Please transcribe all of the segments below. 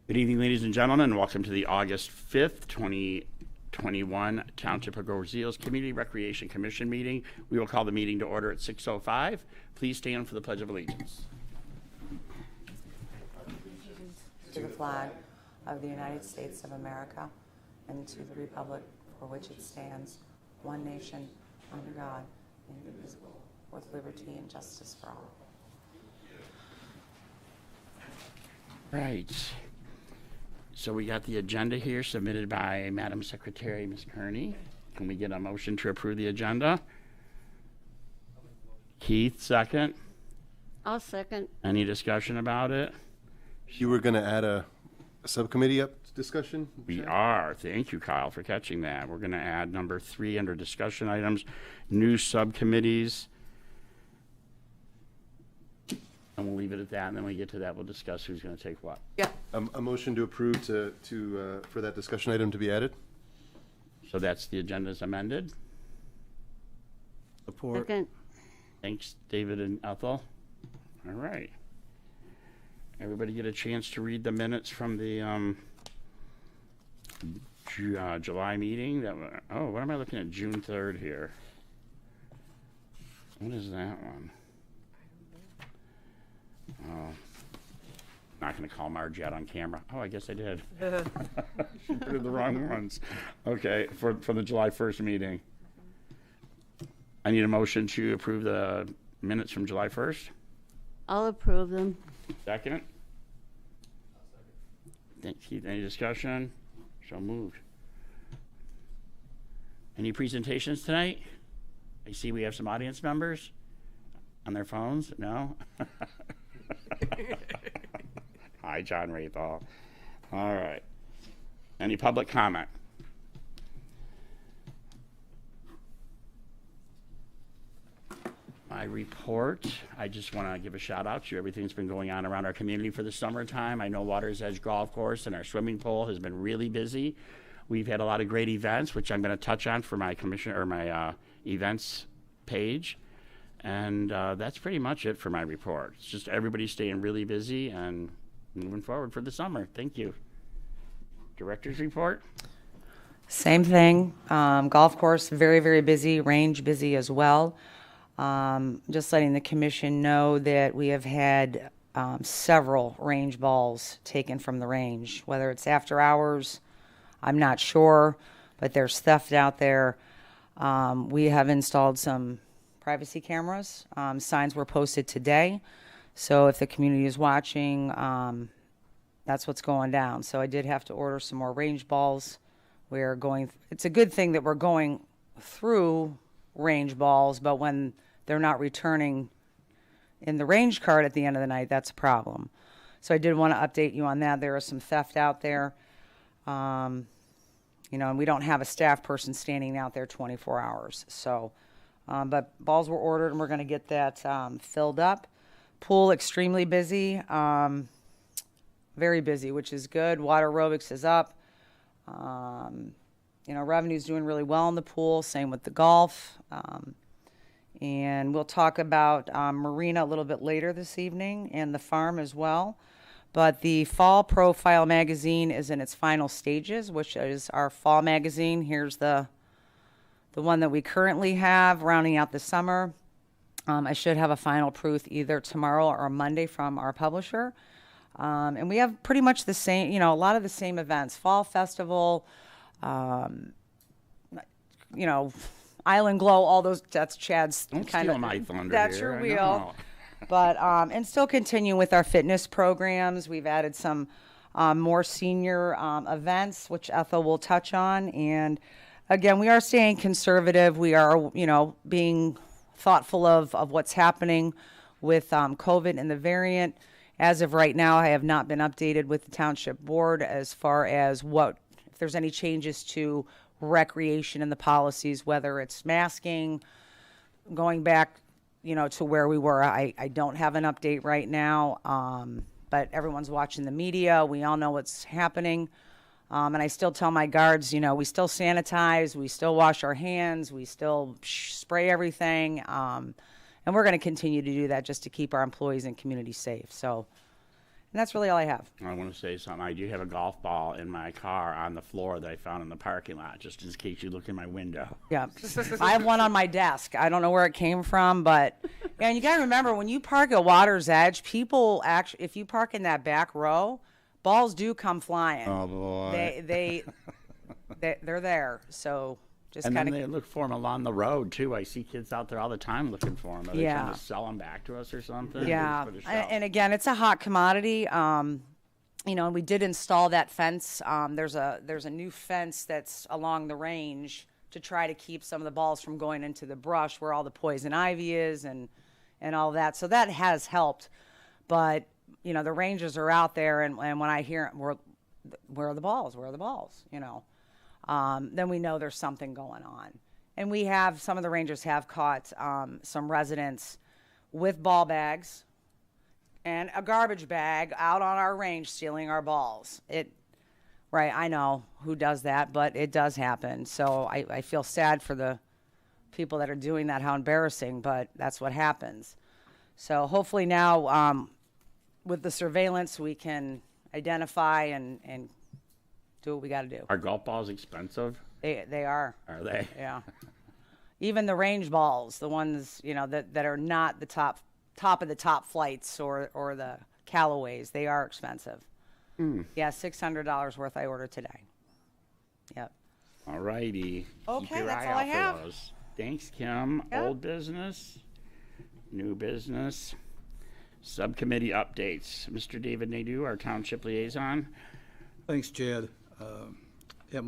Good evening, ladies and gentlemen. Welcome to the August 5th, 2021 Township of Grover Seals Community Recreation Commission meeting. We will call the meeting to order at 6:05. Please stand for the Pledge of Allegiance. To the flag of the United States of America and to the republic for which it stands, one nation, under God, indivisible, with liberty and justice for all. Right. So we got the agenda here submitted by Madam Secretary, Ms. Kearney. Can we get a motion to approve the agenda? Keith, second. I'll second. Any discussion about it? You were going to add a subcommittee up discussion? We are. Thank you, Kyle, for catching that. We're going to add number 3 under discussion items, new subcommittees. And we'll leave it at that, and then when we get to that, we'll discuss who's going to take what. Yeah. A motion to approve for that discussion item to be added? So that's the agenda is amended. Support. Second. Thanks, David and Ethel. All right. Everybody get a chance to read the minutes from the July meeting. Oh, what am I looking at? June 3rd here. What is that one? Oh, not going to call Margie out on camera. Oh, I guess I did. She put the wrong ones. Okay, for the July 1st meeting. I need a motion to approve the minutes from July 1st. I'll approve them. Second? Thank you. Any discussion? So moved. Any presentations tonight? I see we have some audience members on their phones. No? Hi, John Raythal. All right. Any public comment? My report, I just want to give a shout out to everything that's been going on around our community for the summertime. I know Water's Edge Golf Course and our swimming pool has been really busy. We've had a lot of great events, which I'm going to touch on for my commission or my events page. And that's pretty much it for my report. It's just everybody staying really busy and moving forward for the summer. Thank you. Director's report? Same thing. Golf course, very, very busy. Range, busy as well. Just letting the commission know that we have had several range balls taken from the range, whether it's after hours, I'm not sure, but there's theft out there. We have installed some privacy cameras. Signs were posted today. So if the community is watching, that's what's going down. So I did have to order some more range balls. It's a good thing that we're going through range balls, but when they're not returning in the range card at the end of the night, that's a problem. So I did want to update you on that. There is some theft out there. And we don't have a staff person standing out there 24 hours. So, but balls were ordered and we're going to get that filled up. Pool extremely busy, very busy, which is good. Water aerobics is up. Revenue's doing really well in the pool. Same with the golf. And we'll talk about Marina a little bit later this evening and the farm as well. But the Fall Profile magazine is in its final stages, which is our fall magazine. Here's the one that we currently have, rounding out the summer. I should have a final proof either tomorrow or Monday from our publisher. And we have pretty much the same, a lot of the same events. Fall Festival, Island Glow, all those, that's Chad's kind of, my thunder that's here. your wheel. But, and still continue with our fitness programs. We've added some more senior events, which Ethel will touch on. And again, we are staying conservative. We are, being thoughtful of what's happening with COVID and the variant. As of right now, I have not been updated with the Township Board as far as if there's any changes to recreation and the policies, whether it's masking, going back, to where we were. I don't have an update right now, but everyone's watching the media. We all know what's happening. And I still tell my guards, we still sanitize, we still wash our hands, we still spray everything. And we're going to continue to do that just to keep our employees and community safe. So And that's really all I have. I want to say something. I do have a golf ball in my car on the floor that I found in the parking lot, just in case you look in my window. Yeah. I have one on my desk. I don't know where it came from, but and you got to remember when you park at Water's Edge, people actually, if you park in that back row, balls do come flying. Oh, boy. They're there. So just And kind then they of look for them along the road, too. I see kids out there all the time looking for them. Are they Yeah. trying to sell them back to us or something? yeah. For the show? And again, it's a hot commodity. You know, we did install that fence. There's a new fence that's along the range to try to keep some of the balls from going into the brush where all the poison ivy is and all that. So that has helped. But, you know, the rangers are out there, and when I hear, where are the balls? Where are the balls? You know, then we know there's something going on. And we have, some of the rangers have caught some residents with ball bags and a garbage bag out on our range stealing our balls. Right, I know who does that, but it does happen. So I feel sad for the people that are doing that, how embarrassing, but that's what happens. So hopefully now with the surveillance, we can identify and do what we got to do. Are golf balls expensive? They are. Are they? Yeah. Even the range balls, the ones, you know, that are not the top of the top flights or the Callaways, they are expensive. Yeah, $600 worth I ordered today. Yep. All righty. Okay, Keep your that's eye all I out for have. those. Thanks, Kim. Yeah. Old business, new business, subcommittee updates. Mr. David Nadeau, our township liaison. Thanks, Chad. At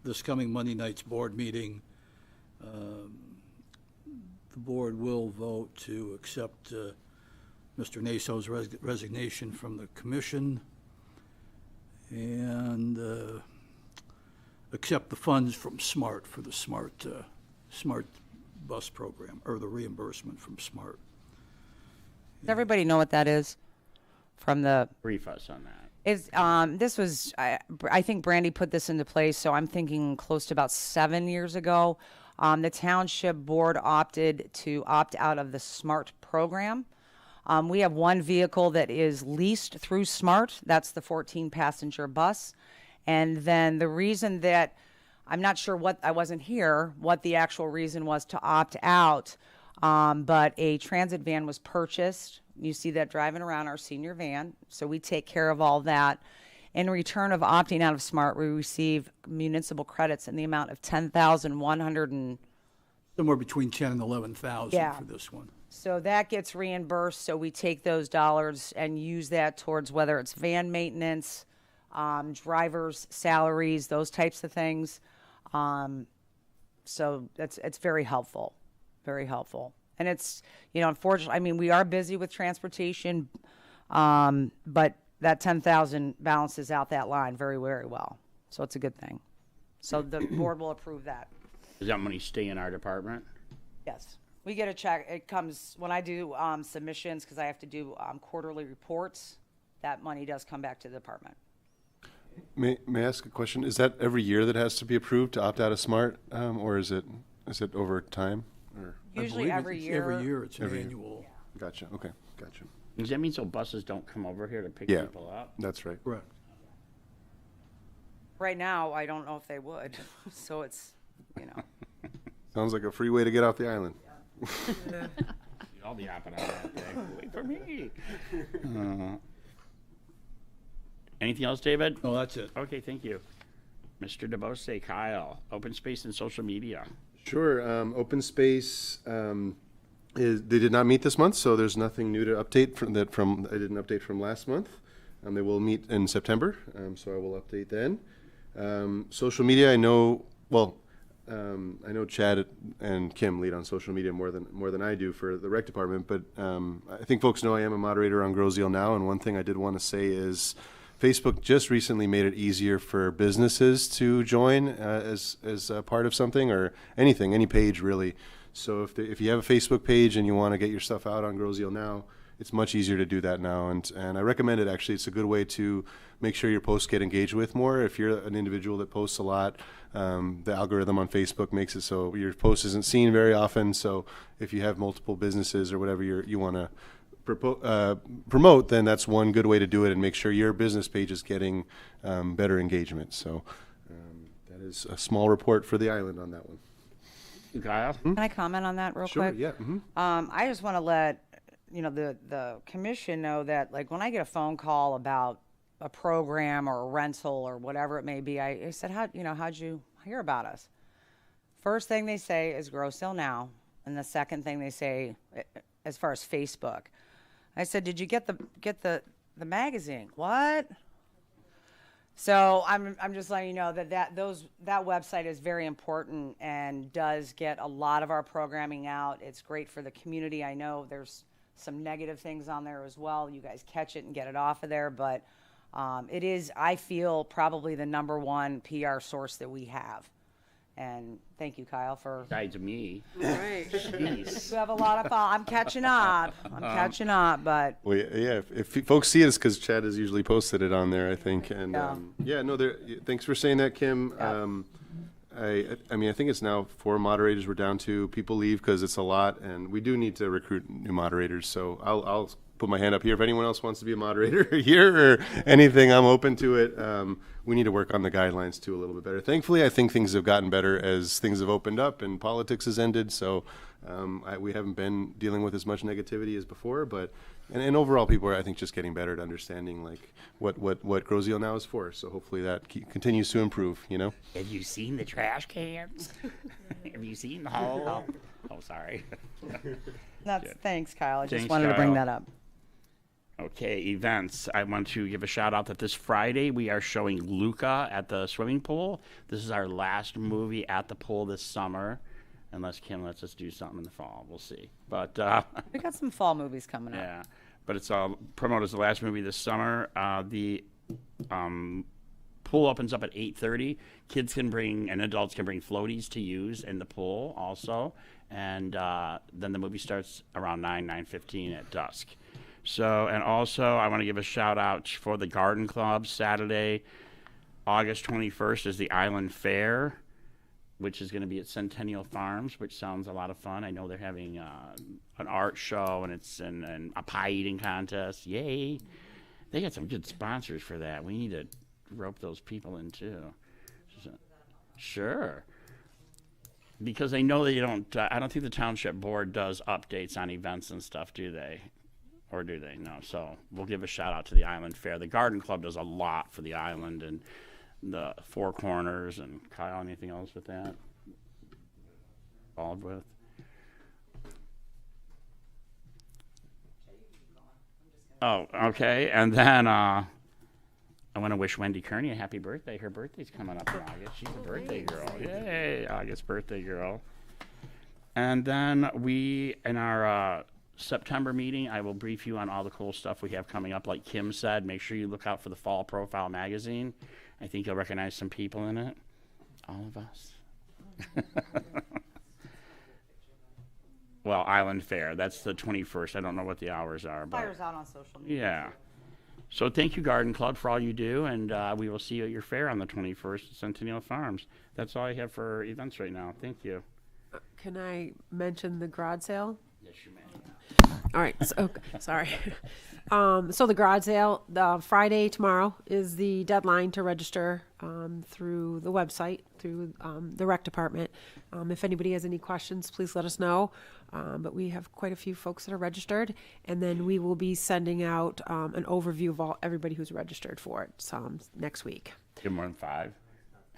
this coming Monday night's board meeting, the board will vote to accept Mr. Nadeau's resignation from the commission and accept the funds from SMART for the SMART bus program, or the reimbursement from SMART. Does everybody know what that is? From the Brief us on that. this was I think Brandy put this into place, so I'm thinking close to about 7 years ago. The township board opted to opt out of the SMART program. We have one vehicle that is leased through SMART. That's the 14-passenger bus. And then the reason that, I'm not sure I wasn't here, what the actual reason was to opt out, but a transit van was purchased. You see that driving around, our senior van. So we take care of all that. In return of opting out of SMART, we receive municipal credits in the amount of $10,100 and Somewhere between 10 and 11,000 Yeah. for this one. so that gets reimbursed. So we take those dollars and use that towards whether it's van maintenance, drivers' salaries, those types of things. So it's very helpful, very helpful. And it's, you know, unfortunately, I mean, we are busy with transportation, but that 10,000 balances out that line very, very well. So it's a good thing. So the board will approve that. Does that money stay in our department? Yes. We get a check. It comes when I do submissions, because I have to do quarterly reports. That money does come back to the department. May I ask a question? Is that every year that has to be approved to opt out of SMART, or is it over time? Or I Usually believe every it's year. Every year, it's an Every year. annual. Gotcha. Okay, gotcha. Does that mean so buses don't come over here to pick Yeah. people up? That's right. Correct. Right now, I don't know if they would. So it's, you know. Sounds like a free way to get off the island. I'll be hopping out that day. Wait for me. Anything else, David? No, that's it. Okay, thank you. Mr. DeBose, Kyle, open space and social media. Sure. Open space they did not meet this month, so there's nothing new to update I didn't update from last month. They will meet in September, so I will update then. Social media, I know Chad and Kim lead on social media more than I do for the rec department, but I think folks know I am a moderator on Grosse Ile Now, and one thing I did want to say is Facebook just recently made it easier for businesses to join as a part of something or anything, any page really. So if you have a Facebook page and you want to get your stuff out on Grosse Ile Now, it's much easier to do that now, and I recommend it. Actually, it's a good way to make sure your posts get engaged with more. If you're an individual that posts a lot, the algorithm on Facebook makes it so your post isn't seen very often. So if you have multiple businesses or whatever you want to promote, then that's one good way to do it and make sure your business page is getting better engagement. So that is a small report for the island on that one. Kyle? Can I comment on that real Sure, quick? yeah. I just want to let the commission know that, like, when I get a phone call about a program or a rental or whatever it may be, I said, how'd you hear about us? First thing they say is Grow Sale Now, and the second thing they say, as far as Facebook, I said, did you get the magazine? What? So I'm just letting you know that website is very important and does get a lot of our programming out. It's great for the community. I know there's some negative things on there as well. You guys catch it and get it off of there, but it is, I feel, probably the number one PR source that we have. And thank you, Kyle, for. Besides me. Right. Jeez. You have a lot of. I'm catching up. But. Well, yeah. If folks see it, it's because Chad has usually posted it on there, I think. And thanks for saying that, Kim. Yeah. I mean, I think it's now 4 moderators we're down to. People leave because it's a lot, and we do need to recruit new moderators. So I'll put my hand up here if anyone else wants to be a moderator here or anything. I'm open to it. We need to work on the guidelines too a little bit better. Thankfully, I think things have gotten better as things have opened up and politics has ended. So we haven't been dealing with as much negativity as before, but and overall people are, I think, just getting better at understanding like what Groziel Now is for. So hopefully that continues to improve. Have you seen the trash cans? Have you seen the hole? Oh, sorry. Thanks, Kyle. I just Thanks, wanted to bring Kyle. that up. Okay, events. I want to give a shout out that this Friday we are showing Luca at the swimming pool. This is our last movie at the pool this summer, unless Kim lets us do something in the fall. We'll see. But We got some fall movies coming up. yeah, but it's promoted as the last movie this summer. The pool opens up at 8:30. Kids can bring and adults can bring floaties to use in the pool also, and then the movie starts around 9:15 at dusk. So, and also I want to give a shout out for the Garden Club. Saturday, August 21st is the Island Fair, which is going to be at Centennial Farms, which sounds a lot of fun. I know they're having an art show and a pie eating contest. Yay! They got some good sponsors for that. We need to rope those people in too. Sure. Because they know that you don't, I don't think the Township Board does updates on events and stuff, do they? Or do they? No. So we'll give a shout out to the Island Fair. The Garden Club does a lot for the island and the Four Corners. And Kyle, anything else with that? Involved with? Oh, okay. And then I want to wish Wendy Kearney a happy birthday. Her birthday's coming up in August. She's a birthday girl. Yay, August birthday girl. And then in our September meeting, I will brief you on all the cool stuff we have coming up. Like Kim said, make sure you look out for the Fall Profile magazine. I think you'll recognize some people in it. All of us. Well, Island Fair. That's the 21st. I don't know what the hours are. Flyers out on social media. Yeah. So thank you, Garden Club, for all you do, and we will see you at your fair on the 21st at Centennial Farms. That's all I have for events right now. Thank you. Can I mention the garage sale? Yes, you may. All right. So, sorry. So the garage sale, Friday tomorrow is the deadline to register through the website, through the rec department. If anybody has any questions, please let us know. But we have quite a few folks that are registered, and then we will be sending out an overview of everybody who's registered for it next week. You have more than 5?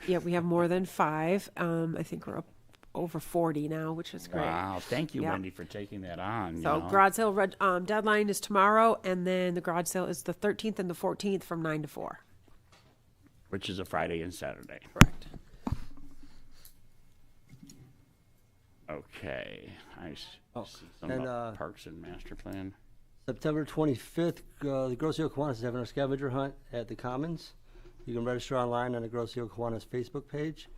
Yeah, we have more than 5. I think we're up over 40 now, which is great. Wow. Thank you, Yeah. Wendy, for taking that on. So garage sale deadline is tomorrow, and then the garage sale is the 13th and the 14th from 9 to 4. Which is a Friday and Saturday. Correct. Okay. I see some and, about Parks and Master Plan. September 25th, the Grocio Kiwanis is having a scavenger hunt at the Commons. You can register online on the Grocio Kiwanis Facebook page,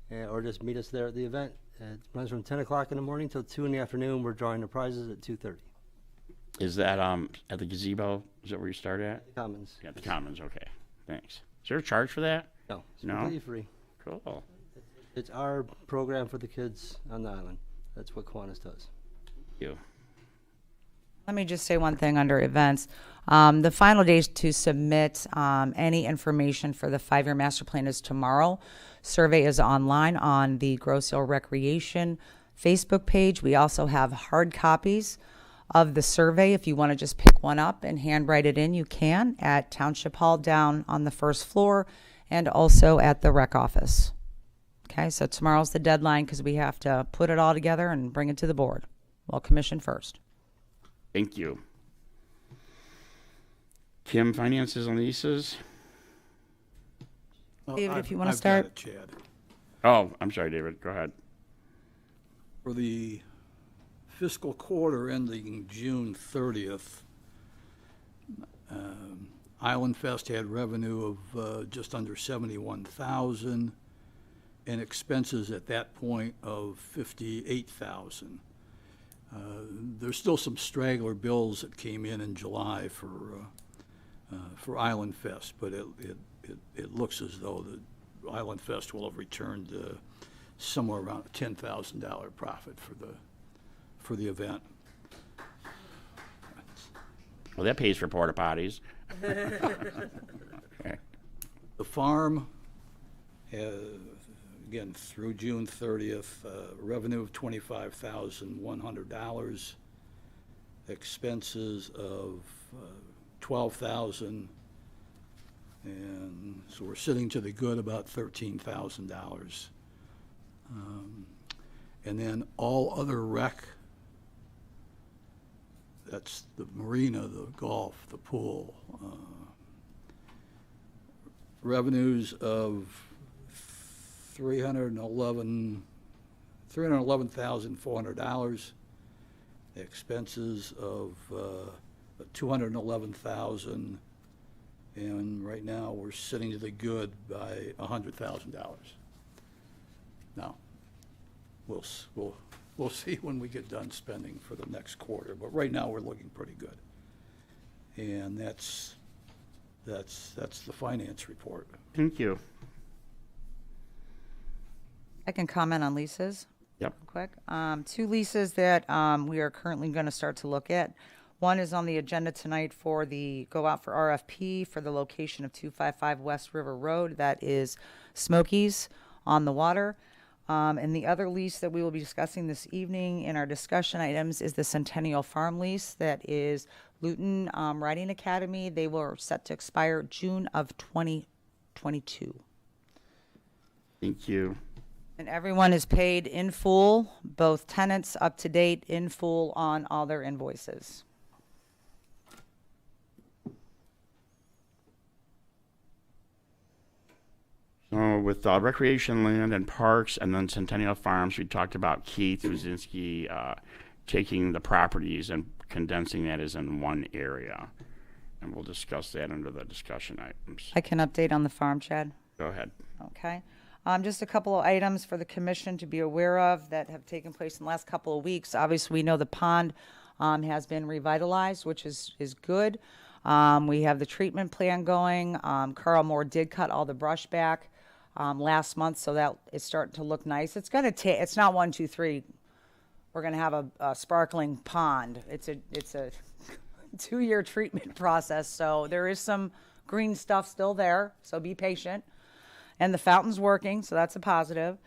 or just meet us there at the event. It runs from 10 o'clock in the morning till 2 in the afternoon. We're drawing the prizes at 2:30. Is that at the gazebo? Is that where you start at? The Commons. Yeah, the Commons. Okay. Thanks. Is there a charge for that? No, it's No? completely free. Cool. It's our program for the kids on the island. That's what Kiwanis does. You. Let me just say one thing under events. The final days to submit any information for the 5-year master plan is tomorrow. Survey is online on the Grosse Ile Recreation Facebook page. We also have hard copies of the survey. If you want to just pick one up and handwrite it in, you can at Township Hall down on the first floor and also at the rec office. Okay, so tomorrow's the deadline because we have to put it all together and bring it to the board. Well, commission first. Thank you. Kim, finances and leases. David, if you wanna I've got start. it, Chad. Oh, I'm sorry, David. Go ahead. For the fiscal quarter ending June 30th, Island Fest had revenue of just under $71,000 and expenses at that point of $58,000. There's still some straggler bills that came in July for Island Fest, but it looks as though the Island Fest will have returned somewhere around a $10,000 profit for the event. Well, that pays for porta potties. The farm, again, through June 30th, revenue of $25,100, expenses of $12,000, and so we're sitting to the good about $13,000. And then all other rec, that's the marina, the golf, the pool, revenues of $311,400, expenses of $211,000, and right now we're sitting to the good by $100,000. Now, we'll see when we get done spending for the next quarter, but right now we're looking pretty good. And that's the finance report. Thank you. I can comment on leases. Yep. Quick. 2 leases that we are currently going to start to look at. One is on the agenda tonight for the go out for RFP for the location of 255 West River Road. That is Smokies on the water. And the other lease that we will be discussing this evening in our discussion items is the Centennial Farm lease. That is Luton Riding Academy. They were set to expire June of 2022. Thank you. And everyone is paid in full, both tenants up to date in full on all their invoices. So with recreation land and parks and then Centennial Farms, we talked about Keith Uzinski taking the properties and condensing that as in one area. And we'll discuss that under the discussion items. I can update on the farm, Chad. Go ahead. Okay. Just a couple of items for the commission to be aware of that have taken place in the last couple of weeks. Obviously, we know the pond has been revitalized, which is good. We have the treatment plan going. Carl Moore did cut all the brush back last month, so that is starting to look nice. It's going to take, it's not 1, 2, 3. We're going to have a sparkling pond. It's a 2-year treatment process, so there is some green stuff still there, so be patient. And the fountain's working, so that's a positive.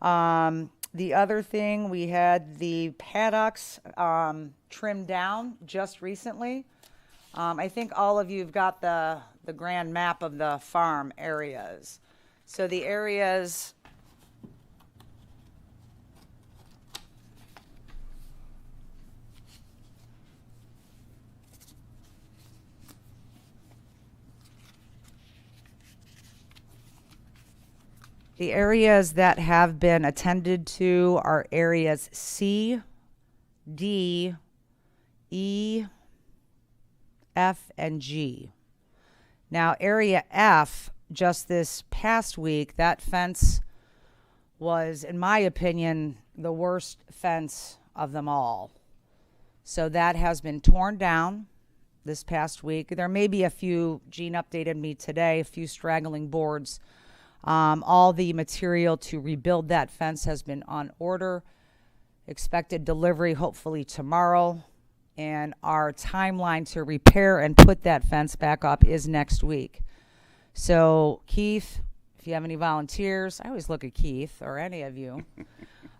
The other thing, we had the paddocks trimmed down just recently. I think all of you have got the grand map of the farm areas. So the areas that have been attended to are areas C, D, E, F, and G. Now, area F, just this past week, that fence was, in my opinion, the worst fence of them all. So that has been torn down this past week. There may be a few, Gene updated me today, a few straggling boards. All the material to rebuild that fence has been on order. Expected delivery hopefully tomorrow. and our timeline to repair and put that fence back up is next week. So Keith, if you have any volunteers, I always look at Keith or any of you.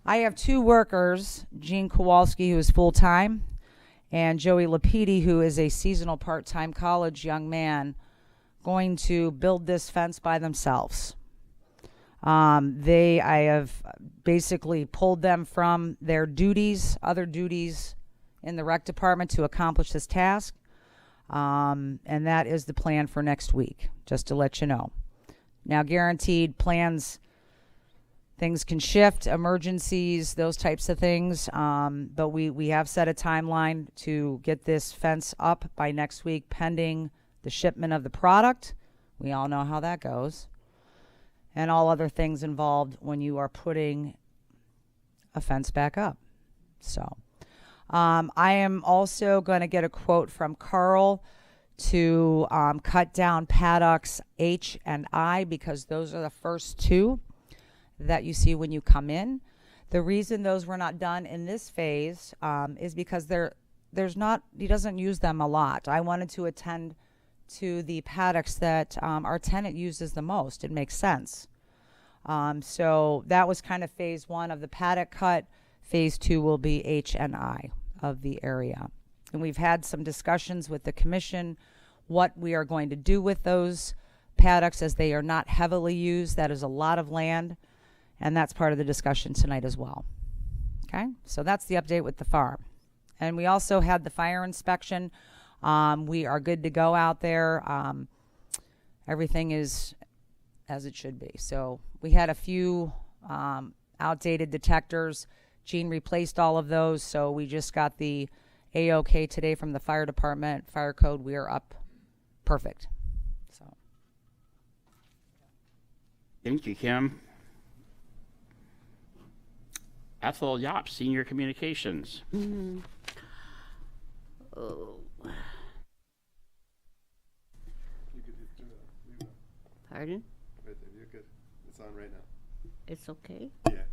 I have 2 workers, Gene Kowalski, who is full-time, and Joey Lapidi, who is a seasonal part-time college young man, going to build this fence by themselves. I have basically pulled them from their duties, other duties in the rec department to accomplish this task. And that is the plan for next week, just to let you know. Now, guaranteed plans, things can shift, emergencies, those types of things. But we have set a timeline to get this fence up by next week, pending the shipment of the product. We all know how that goes. And all other things involved when you are putting a fence back up. So I am also going to get a quote from Carl to cut down paddocks H and I, because those are the first 2 that you see when you come in. The reason those were not done in this phase is because he doesn't use them a lot. I wanted to attend to the paddocks that our tenant uses the most. It makes sense. So that was kind of phase 1 of the paddock cut. Phase 2 will be H and I of the area. And we've had some discussions with the commission what we are going to do with those paddocks, as they are not heavily used. That is a lot of land, and that's part of the discussion tonight as well. Okay, so that's the update with the farm. And we also had the fire inspection. We are good to go out there. Everything is as it should be. So we had a few outdated detectors. Gene replaced all of those, so we just got the A-OK today from the fire department. Fire code, we are up perfect. So Thank you, Kim. Ethel Yops, Senior Communications. Oh. Pardon? Right there, you're good. It's on right now. It's okay? Yeah.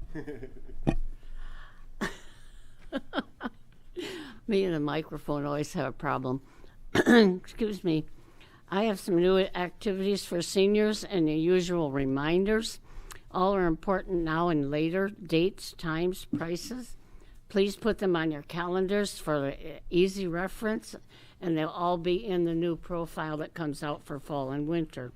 Me and the microphone always have a problem. Excuse me. I have some new activities for seniors and the usual reminders. All are important now and later, dates, times, prices. Please put them on your calendars for easy reference, and they'll all be in the new profile that comes out for fall and winter.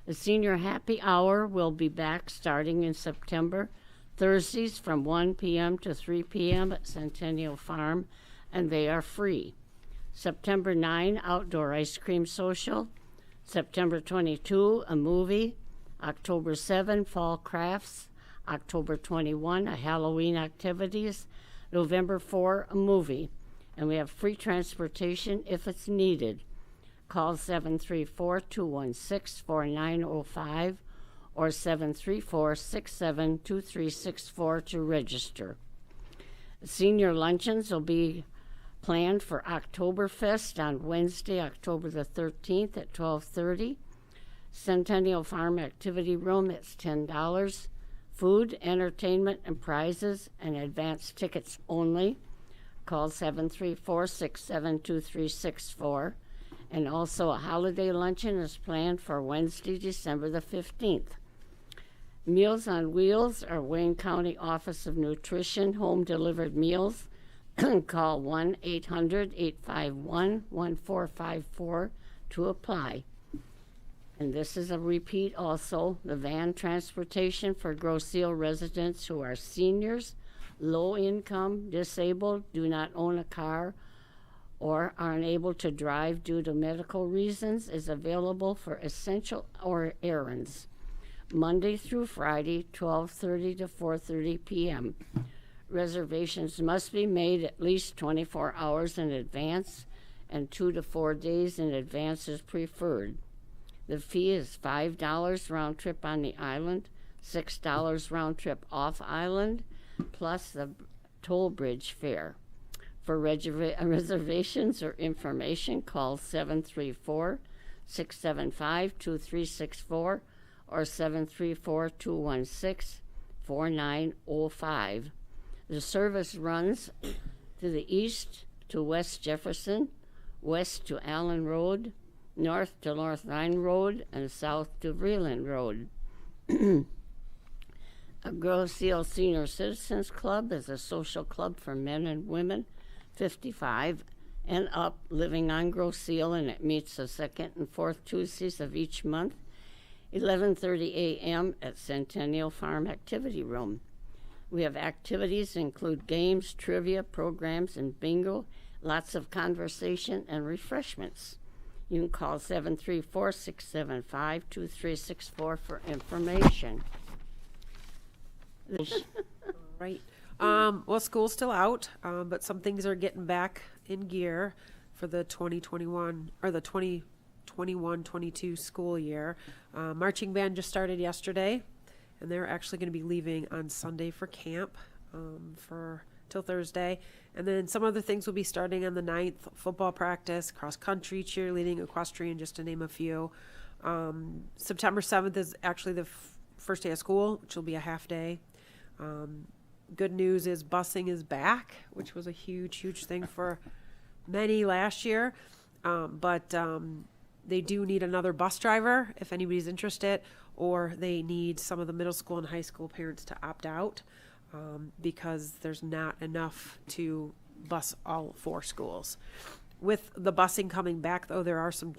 The Senior Happy Hour will be back starting in September, Thursdays from 1 p.m. to 3 p.m. at Centennial Farm, and they are free. September 9, Outdoor Ice Cream Social. September 22, a movie. October 7, Fall Crafts. October 21, a Halloween activities. November 4, a movie. And we have free transportation if it's needed. Call 734-216-4905 or 734-672364 to register. Senior luncheons will be planned for Oktoberfest on Wednesday, October the 13th at 12:30. Centennial Farm Activity Room, it's $10. Food, entertainment, and prizes, and advance tickets only. Call 734-672364. And also a holiday luncheon is planned for Wednesday, December the 15th. Meals on Wheels are Wayne County Office of Nutrition home-delivered meals. Call 1-800-851-1454 to apply. And this is a repeat also, the van transportation for Grosse Ile residents who are seniors, low income, disabled, do not own a car, or are unable to drive due to medical reasons is available for essential or errands. Monday through Friday, 12:30 to 4:30 p.m. Reservations must be made at least 24 hours in advance, and 2 to 4 days in advance is preferred. The fee is $5 round trip on the island, $6 round trip off island, plus the toll bridge fare. For reservations or information, call 734-675-2364 or 734-216-4905. The service runs to the east to West Jefferson, west to Allen Road, north to North Rhine Road, and south to Vreeland Road. A Groseal Senior Citizens Club is a social club for men and women 55 and up living on Groseal, and it meets the second and fourth Tuesdays of each month, 11:30 a.m. at Centennial Farm Activity Room. We have activities include games, trivia, programs, and bingo, lots of conversation and refreshments. You can call 734-675-2364 for information. Right. Well, school's still out, but some things are getting back in gear for the 2021 or the 2021-22 school year. Marching band just started yesterday, and they're actually going to be leaving on Sunday for camp till Thursday. And then some other things will be starting on the 9th, football practice, cross country, cheerleading, equestrian, just to name a few. September 7th is actually the first day of school, which will be a half day. Good news is busing is back, which was a huge thing for many last year. But they do need another bus driver if anybody's interested, or they need some of the middle school and high school parents to opt out because there's not enough to bus all 4 schools. With the busing coming back, though, there are some,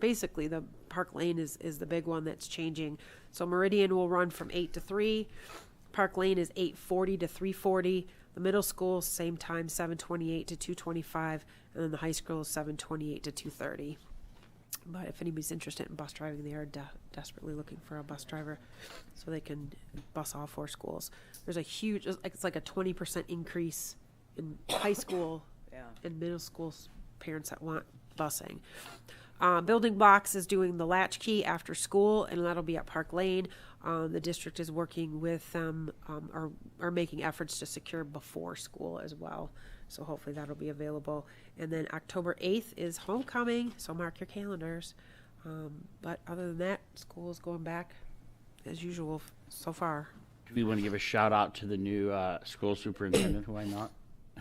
basically the Park Lane is the big one that's changing. So Meridian will run from 8 to 3. Park Lane is 8:40 to 3:40. The middle school, same time, 7:28 to 2:25. And then the high school is 7:28 to 2:30. But if anybody's interested in bus driving, they are desperately looking for a bus driver so they can bus all 4 schools. There's a huge, it's like a 20% increase in high school and middle school parents that want busing. Building Blocks is doing the latchkey after school, and that'll be at Park Lane. The district is working with them, or making efforts to secure before school as well. So hopefully that'll be available. And then October 8th is homecoming, so mark your calendars. But other than that, school is going back as usual so far. Do we want to give a shout out to the new school superintendent who I met?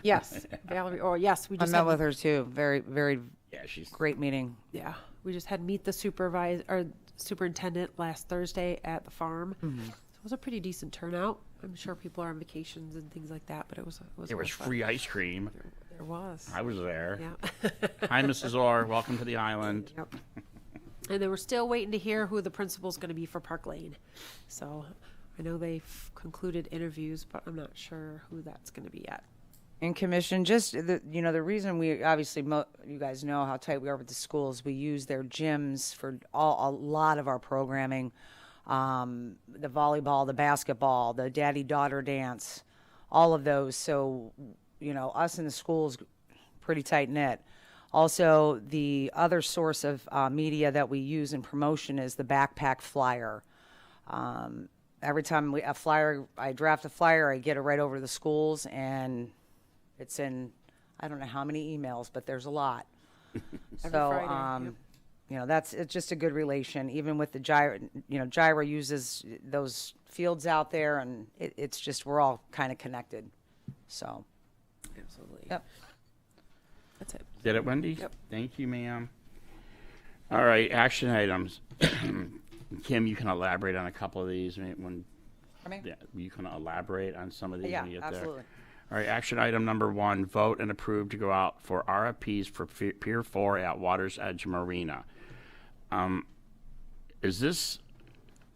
Yes, Valerie. Oh, yes, we I just met had, with her too. Very Yeah, she's great meeting. yeah, we just had meet the superintendent last Thursday at the farm. So it was a pretty decent turnout. I'm sure people are on vacations and things like that, but it was there was fun. free ice cream. There was. I was there. Yeah. Hi, Mrs. Orr. Welcome to the island. Yep. And they were still waiting to hear who the principal's going to be for Park Lane. So I know they've concluded interviews, but I'm not sure who that's going to be yet. In commission, just the reason we obviously you guys know how tight we are with the schools. We use their gyms for a lot of our programming, the volleyball, the basketball, the daddy-daughter dance, all of those. So, us in the schools, pretty tight knit. Also, the other source of media that we use in promotion is the backpack flyer. Every time I draft a flyer, I get it right over to the schools, and it's in, I don't know how many emails, but there's a lot. Friday, it's just a good relation. Even with the Gyra uses those fields out there, and it's just, we're all kind of connected. So, Absolutely. yep. That's it. Did it, Wendy? Yep. Thank you, ma'am. All right, action items. Kim, you can elaborate on a couple of these when you can elaborate on some of these when you get absolutely. there. All right, action item number 1, vote and approve to go out for RFPs for Pier 4 at Water's Edge Marina. Is this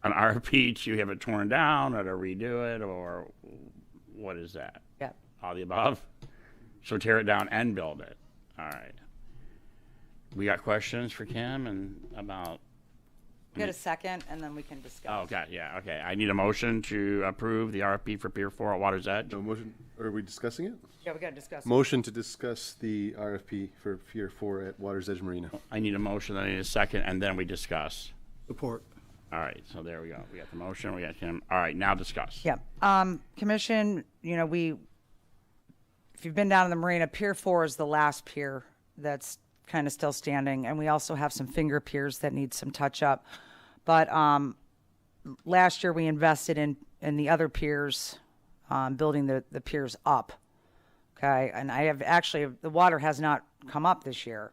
an RFP to have it torn down or to redo it, or what is that? Yep. All the above? So tear it down and build it. All right. We got questions for Kim and about... Get a second, and then we can discuss. Oh, okay, yeah, okay. I need a motion to approve the RFP for Pier 4 at Water's Edge. No motion, are we discussing it? Yeah, we got to discuss. Motion to discuss the RFP for Pier 4 at Water's Edge Marina. I need a motion, I need a second, and then we discuss. Support. All right, so there we go. We got the motion, we got Kim. All right, now discuss. Yeah. Commission, if you've been down in the marina, Pier 4 is the last pier that's kind of still standing, and we also have some finger piers that need some touch up. But last year we invested in the other piers, building the piers up, Okay, and I have actually, the water has not come up this year,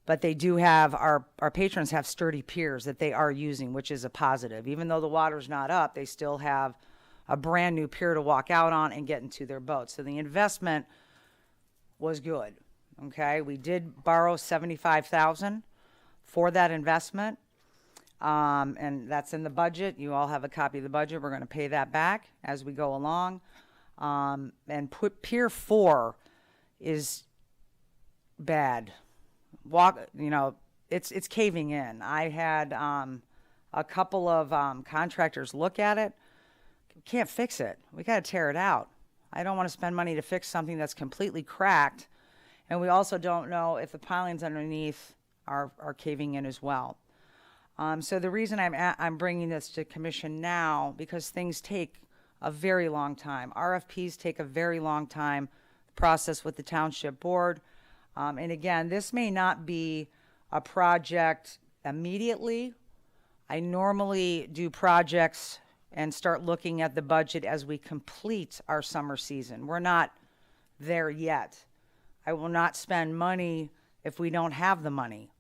but they do have, our patrons have sturdy piers that they are using, which is a positive. Even though the water's not up, they still have a brand new pier to walk out on and get into their boats. So the investment was good. Okay, we did borrow $75,000 for that investment, and that's in the budget. You all have a copy of the budget. We're going to pay that back as we go along. And Pier 4 is bad. It's caving in. I had a couple of contractors look at it. Can't fix it. We got to tear it out. I don't want to spend money to fix something that's completely cracked, and we also don't know if the pilings underneath are caving in as well. So the reason I'm bringing this to commission now, because things take a very long time. RFPs take a very long time, process with the township board. And again, this may not be a project immediately. I normally do projects and start looking at the budget as we complete our summer season. We're not there yet. I will not spend money if we don't have the money.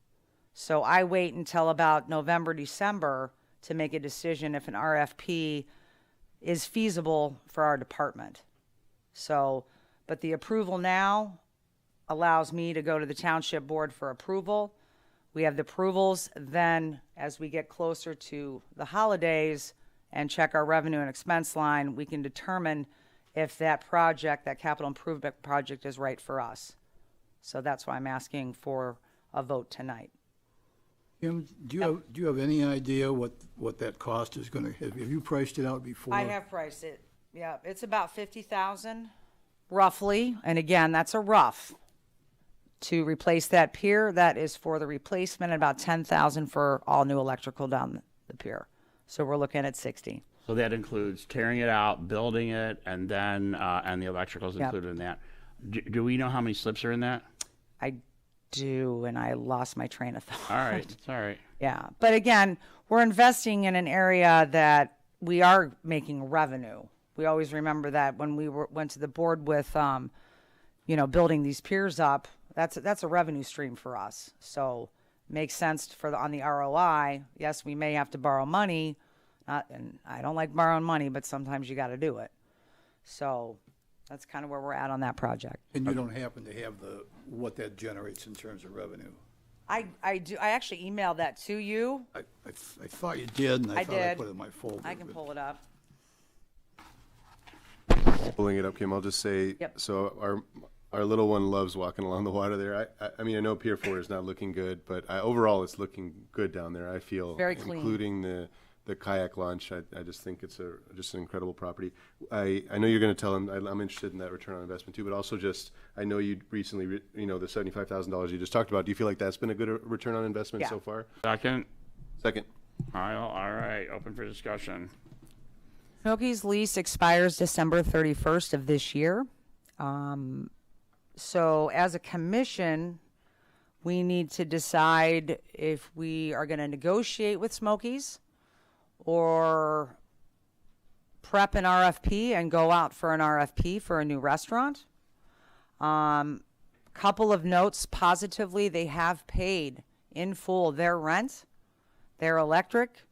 So I wait until about November, December to make a decision if an RFP is feasible for our department. So, but the approval now allows me to go to the township board for approval. We have the approvals. Then as we get closer to the holidays and check our revenue and expense line, we can determine if that project, that capital improvement project, is right for us. So that's why I'm asking for a vote tonight. Kim, do you have any idea what that cost is going to have? Have you priced it out before? I have priced it. Yeah, it's about $50,000 roughly. And again, that's a rough. To replace that pier, that is for the replacement, and about $10,000 for all new electrical down the pier. So we're looking at 60. So that includes tearing it out, building it, and then and the electrical's included in that. Do we know how many slips are in that? I do, and I lost my train of thought. All right, it's all right. Yeah, but again, we're investing in an area that we are making revenue. We always remember that when we went to the board with, building these piers up. That's a revenue stream for us. So makes sense on the ROI. Yes, we may have to borrow money, and I don't like borrowing money, but sometimes you got to do it. So that's kind of where we're at on that project. And you don't happen to have what that generates in terms of revenue? I do. I actually emailed that to you. I thought you did, and I thought I did. put it in my folder. I can pull it up. Pulling it up, Kim, I'll just say, Yep. So our little one loves walking along the water there. I mean, I know Pier 4 is not looking good, but overall it's looking good down there. I feel, Very clean. Including the kayak launch. I just think it's just an incredible property. I know you're going to tell him. I'm interested in that return on investment too, but also I know you recently, the $75,000 you just talked about. Do you feel like that's been a good return on investment Yeah. so far? Second. All All right, open for discussion. Smoky's lease expires December 31st of this year. So as a commission, we need to decide if we are going to negotiate with Smoky's or prep an RFP and go out for an RFP for a new restaurant. Couple of notes positively, they have paid in full their rent, their electric,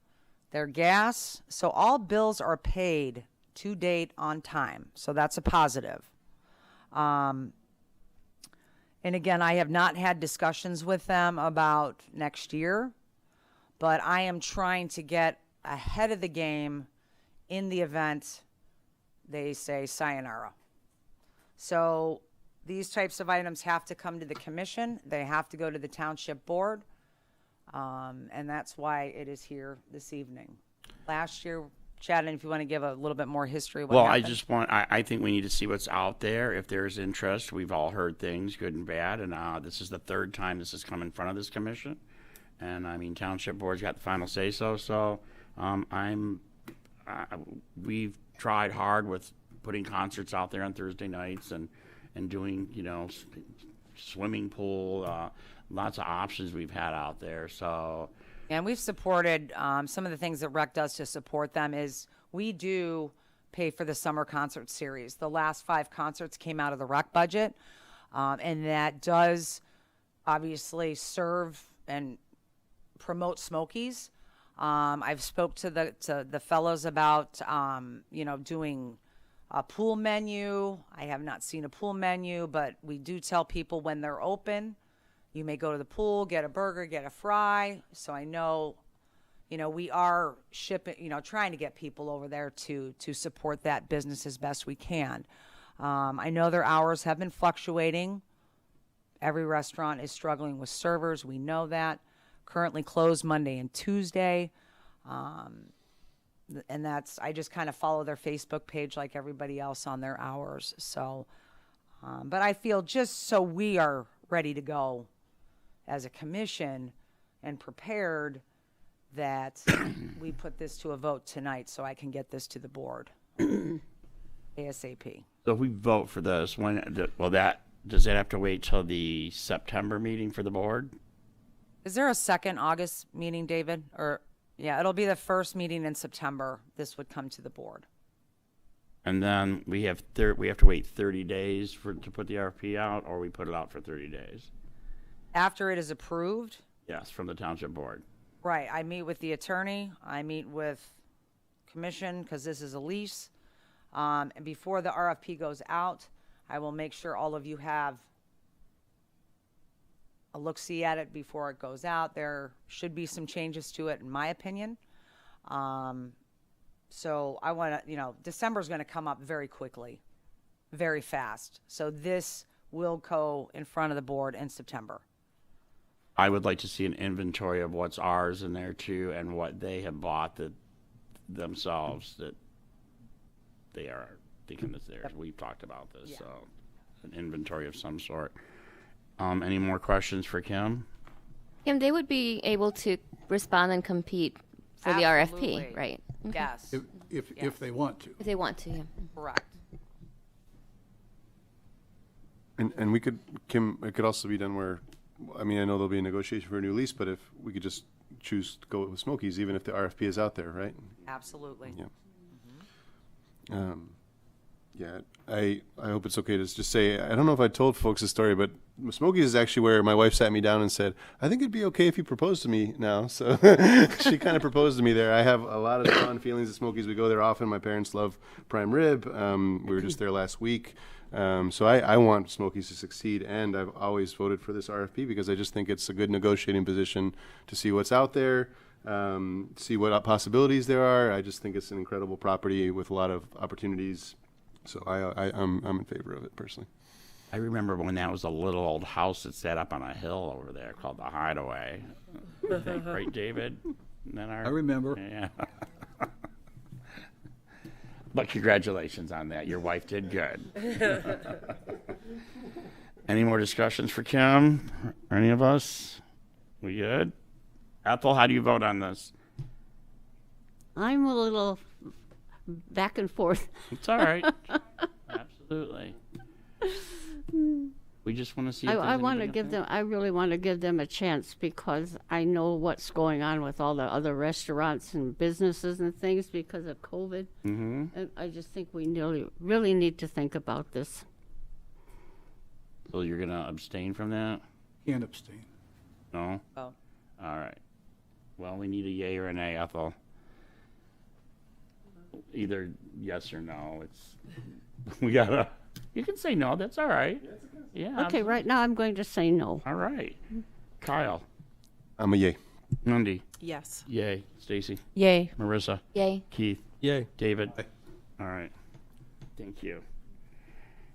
their gas. So all bills are paid to date on time. So that's a positive. And again, I have not had discussions with them about next year, but I am trying to get ahead of the game in the event they say sayonara. So these types of items have to come to the commission. They have to go to the township board. And that's why it is here this evening. Last year, Chad, and if you want to give a little bit more history. Well, I think we need to see what's out there. If there's interest, we've all heard things, good and bad, and this is the third time this has come in front of this commission. And I mean, Township Board's got the final say-so, so we've tried hard with putting concerts out there on Thursday nights and doing, swimming pool, lots of options we've had out there, so. And we've supported, some of the things that REC does to support them is we do pay for the summer concert series. The last 5 concerts came out of the rec budget, and that does obviously serve and promote Smokies. I've spoke to the fellows about, doing a pool menu. I have not seen a pool menu, but we do tell people when they're open, you may go to the pool, get a burger, get a fry. So I know, we are shipping, trying to get people over there to support that business as best we can. I know their hours have been fluctuating. Every restaurant is struggling with servers. We know that. Currently closed Monday and Tuesday. And I just kind of follow their Facebook page like everybody else on their hours. So, but I feel just so we are ready to go as a commission and prepared that we put this to a vote tonight so I can get this to the board ASAP. So if we vote for this, does that have to wait till the September meeting for the board? Is there a second August meeting, David? Yeah, it'll be the first meeting in September. This would come to the board. And then we have to wait 30 days to put the RFP out, or we put it out for 30 days? After it is approved? Yes, from the township board. Right. I meet with the attorney. I meet with commission because this is a lease. And before the RFP goes out, I will make sure all of you have a look-see at it before it goes out. There should be some changes to it, in my opinion. So I want to, December's going to come up very quickly, very fast. So this will go in front of the board in September. I would like to see an inventory of what's ours in there too, and what they have bought themselves that they are thinking is theirs. We've talked about this, so an inventory of some sort. Any more questions for Kim? Kim, they would be able to respond and compete for Absolutely. the RFP, right? Okay. Yes, If they want to. If they want to, yeah. correct. And we could, Kim, it could also be done where, I mean, I know there'll be a negotiation for a new lease, but if we could just choose to go with Smokies, even if the RFP is out there, right? Absolutely. Yeah. Yeah, I hope it's okay to just say, I don't know if I told folks this story, but Smokies is actually where my wife sat me down and said, I think it'd be okay if you proposed to me now. So she kind of proposed to me there. I have a lot of fond feelings of Smokies. We go there often. My parents love prime rib. We were just there last week. So I want Smokies to succeed, and I've always voted for this RFP because I just think it's a good negotiating position to see what's out there, see what possibilities there are. I just think it's an incredible property with a lot of opportunities. So I'm in favor of it personally. I remember when that was a little old house that sat up on a hill over there called the Hideaway. I think, right, David? I remember. Yeah. But congratulations on that. Your wife did good. Any more discussions for Kim or any of us? We good? Ethel, how do you vote on this? I'm a little back and forth. It's all right. Absolutely. We just want to see. I want to give them. I really want to give them a chance because I know what's going on with all the other restaurants and businesses and things because of COVID. Mm-hmm. And I just think we really need to think about this. So you're gonna abstain from that? Can't abstain. No. Oh. All right. Well, we need a yay or a nay, Ethel. Either yes or no. We gotta. You can say no. That's all right. Yeah. Okay, right now I'm going to say no. All right. Kyle. I'm a yay. Wendy. Yes. Yay. Stacy. Yay. Marissa. Yay. Keith. Yay. David. Aye. All right. Thank you.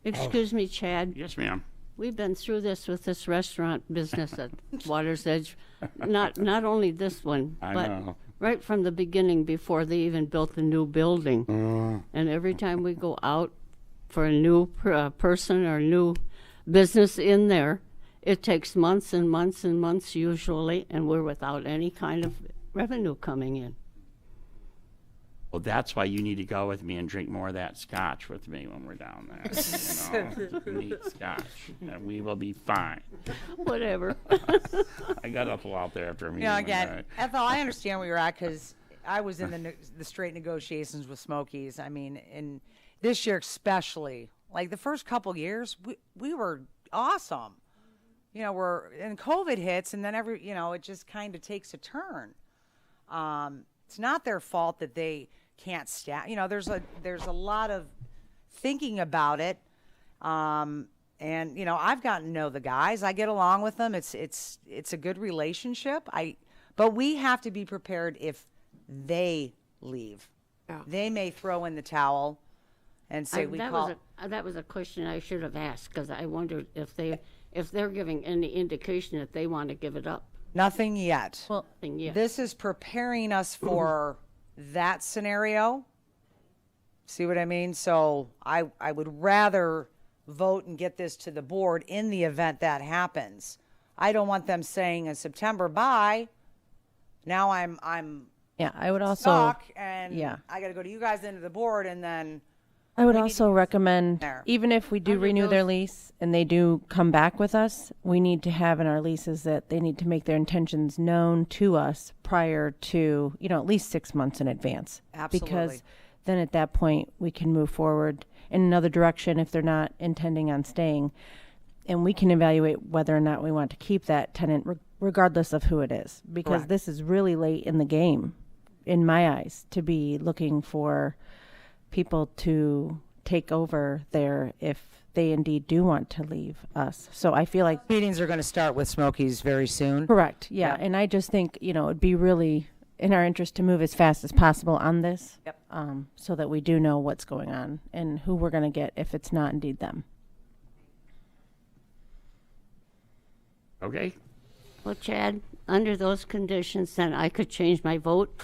Excuse me, Chad. Yes, ma'am. We've been through this with this restaurant business at Water's Edge. Not only this one, I but know. right from the beginning before they even built the new building. And every time we go out for a new person or new business in there, it takes months and months and months usually, and we're without any kind of revenue coming in. Well, that's why you need to go with me and drink more of that scotch with me when we're down there. Neat scotch, and we will be fine. Whatever. I got to pull out there after a meeting. Again, one night. Ethel, I understand where you're at because I was in the straight negotiations with Smokies. I mean, and this year especially, like the first couple years, we were awesome. You know, and COVID hits, and then it just kind of takes a turn. It's not their fault that they can't staff. You know, there's a lot of thinking about it. And you know, I've gotten to know the guys. I get along with them. It's a good relationship. But we have to be prepared if they leave. Yeah. They may throw in the towel and say That was a question I should have asked, because I wondered if they're giving any indication that they want to give it up. Nothing yet. Well, Yeah. This is preparing us for that scenario. See what I mean? So I would rather vote and get this to the board in the event that happens. I don't want them saying in September, bye. Now I'm Yeah, I would also, stuck and yeah. I got to go to you guys into the board, and then I would we need also to recommend, there. even if we do Under renew their those- lease and they do come back with us, we need to have in our leases that they need to make their intentions known to us prior to, at least 6 months in advance. Absolutely. Because then at that point, we can move forward in another direction if they're not intending on staying. And we can evaluate whether or not we want to keep that tenant regardless of who it is. Because Correct. this is really late in the game, in my eyes, to be looking for people to take over there if they indeed do want to leave us. So I feel like meetings are going to start with Smokies very soon. correct, yeah. And I just think, it'd be really in our interest to move as fast as possible on this. Yep. So that we do know what's going on and who we're going to get if it's not indeed them. Okay. Well, Chad, under those conditions, then I could change my vote,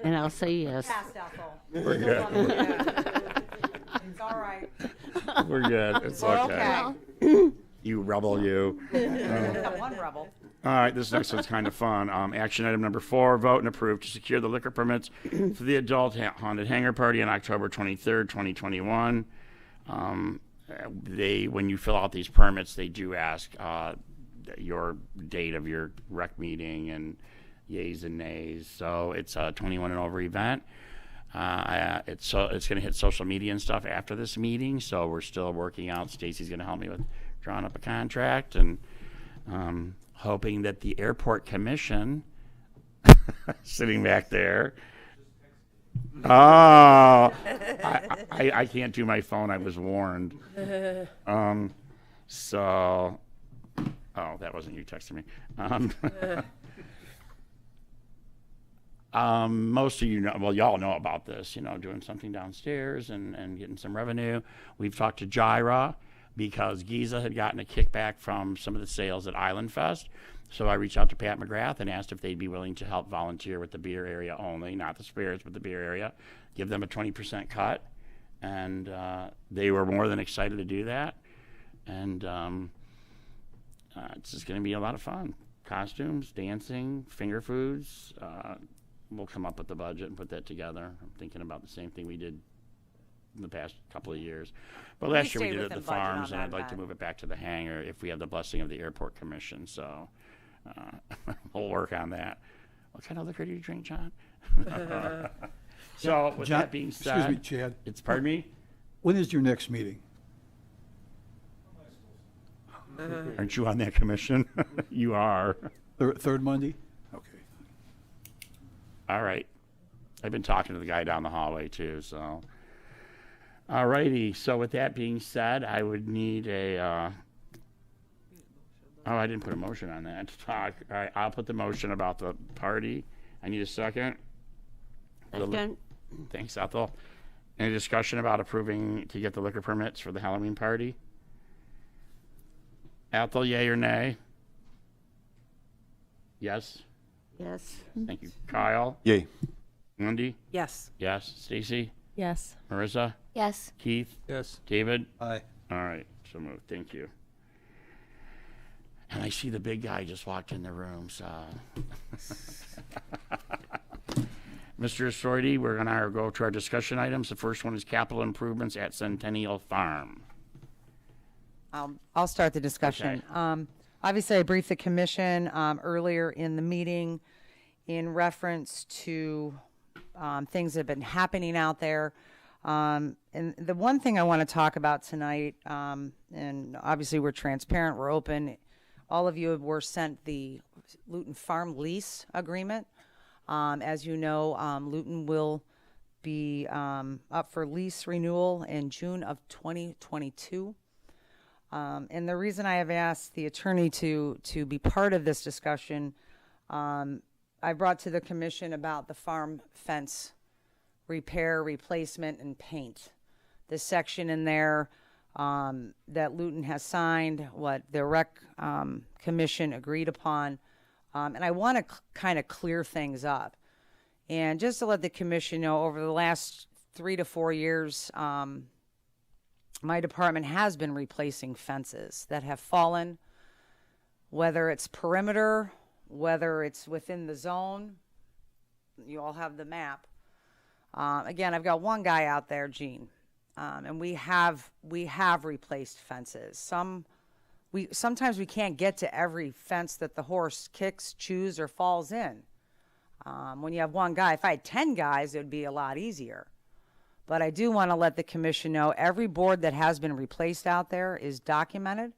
and I'll say yes. Passed, Ethel. We're good. It's all right. We're good. It's We're okay. okay. You rebel, you. One rebel. All right, this next one's kind of fun. Action item number 4, vote and approve to secure the liquor permits for the adult haunted hangar party on October 23rd, 2021. When you fill out these permits, they do ask your date of your rec meeting and yays and nays. So it's a 21 and over event. It's going to hit social media and stuff after this meeting, so we're still working out. Stacy's going to help me with drawing up a contract, and hoping that the airport commission, sitting back there. Oh, I can't do my phone. I was warned. That wasn't you texting me. Most of you know, well, y'all know about this, doing something downstairs and getting some revenue. We've talked to Gyra because Giza had gotten a kickback from some of the sales at Island Fest. So I reached out to Pat McGrath and asked if they'd be willing to help volunteer with the beer area only, not the spirits, but the beer area, give them a 20% cut. And they were more than excited to do that. And it's just going to be a lot of fun. Costumes, dancing, finger foods. We'll come up with the budget and put that together. I'm thinking about the same thing we did in the past couple of years. But last year we stayed did it at the within budget on farms, and that I'd like to event. move it back to the hangar if we have the blessing of the airport commission. So we'll work on that. What kind of liquor do you drink, John? So with John, that being said, excuse me, Chad. it's pardon me. When is your next meeting? Aren't you on that commission? You are. Third Monday? Okay. All right. I've been talking to the guy down the hallway too. So, all righty. So with that being said, I would need a. I didn't put a motion on that to talk. All right, I'll put the motion about the party. I need a second. Second. Thanks, Ethel. Any discussion about approving to get the liquor permits for the Halloween party? Ethel, yay or nay? Yes. Yes. Thank you. Kyle? Yay. Wendy? Yes. Yes. Stacy? Yes. Marissa? Yes. Keith? Yes. David? Aye. All right. So moved. Thank you. And I see the big guy just walked in the room, so. Mr. Esordi, we're going to go to our discussion items. The first one is capital improvements at Centennial Farm. I'll start the discussion. Okay. Obviously, I briefed the commission earlier in the meeting, in reference to things that have been happening out there. And the one thing I want to talk about tonight, and obviously we're transparent, we're open. All of you were sent the Luton Farm lease agreement. As you know, Luton will be up for lease renewal in June of 2022. And the reason I have asked the attorney to be part of this discussion, I brought to the commission about the farm fence repair, replacement, and paint. This section in there that Luton has signed, what the rec commission agreed upon. And I want to kind of clear things up. And just to let the commission know, over the last 3 to 4 years, my department has been replacing fences that have fallen, whether it's perimeter, whether it's within the zone. You all have the map. Again, I've got one guy out there, Gene, and we have replaced fences. Sometimes we can't get to every fence that the horse kicks, chews, or falls in. When you have one guy, if I had 10 guys, it would be a lot easier. But I do want to let the commission know every board that has been replaced out there is documented.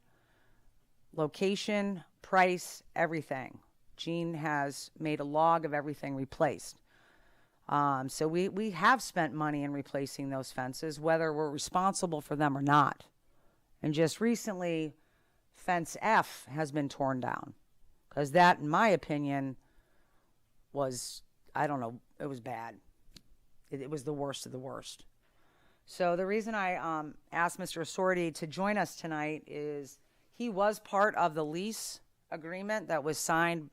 Location, price, everything. Gene has made a log of everything replaced. So we have spent money in replacing those fences, whether we're responsible for them or not. And just recently, fence F has been torn down. Because that, in my opinion, was, I don't know, it was bad. It was the worst of the worst. So the reason I asked Mr. Esordi to join us tonight is he was part of the lease agreement that was signed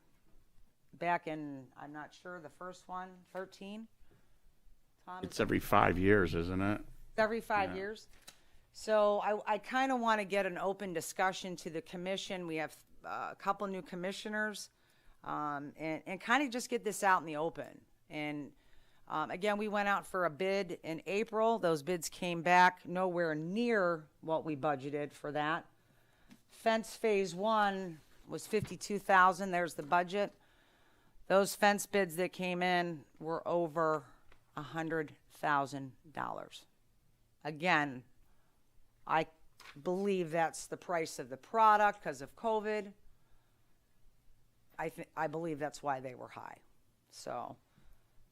back in, I'm not sure, the first one, 13? Tom, It's every 5 years, isn't it? every 5 years. So I kind of want to get an open discussion to the commission. We have a couple new commissioners, and kind of just get this out in the open. And again, we went out for a bid in April. Those bids came back nowhere near what we budgeted for that. Fence phase 1 was $52,000. There's the budget. Those fence bids that came in were over $100,000. Again, I believe that's the price of the product because of COVID. I believe that's why they were high. So,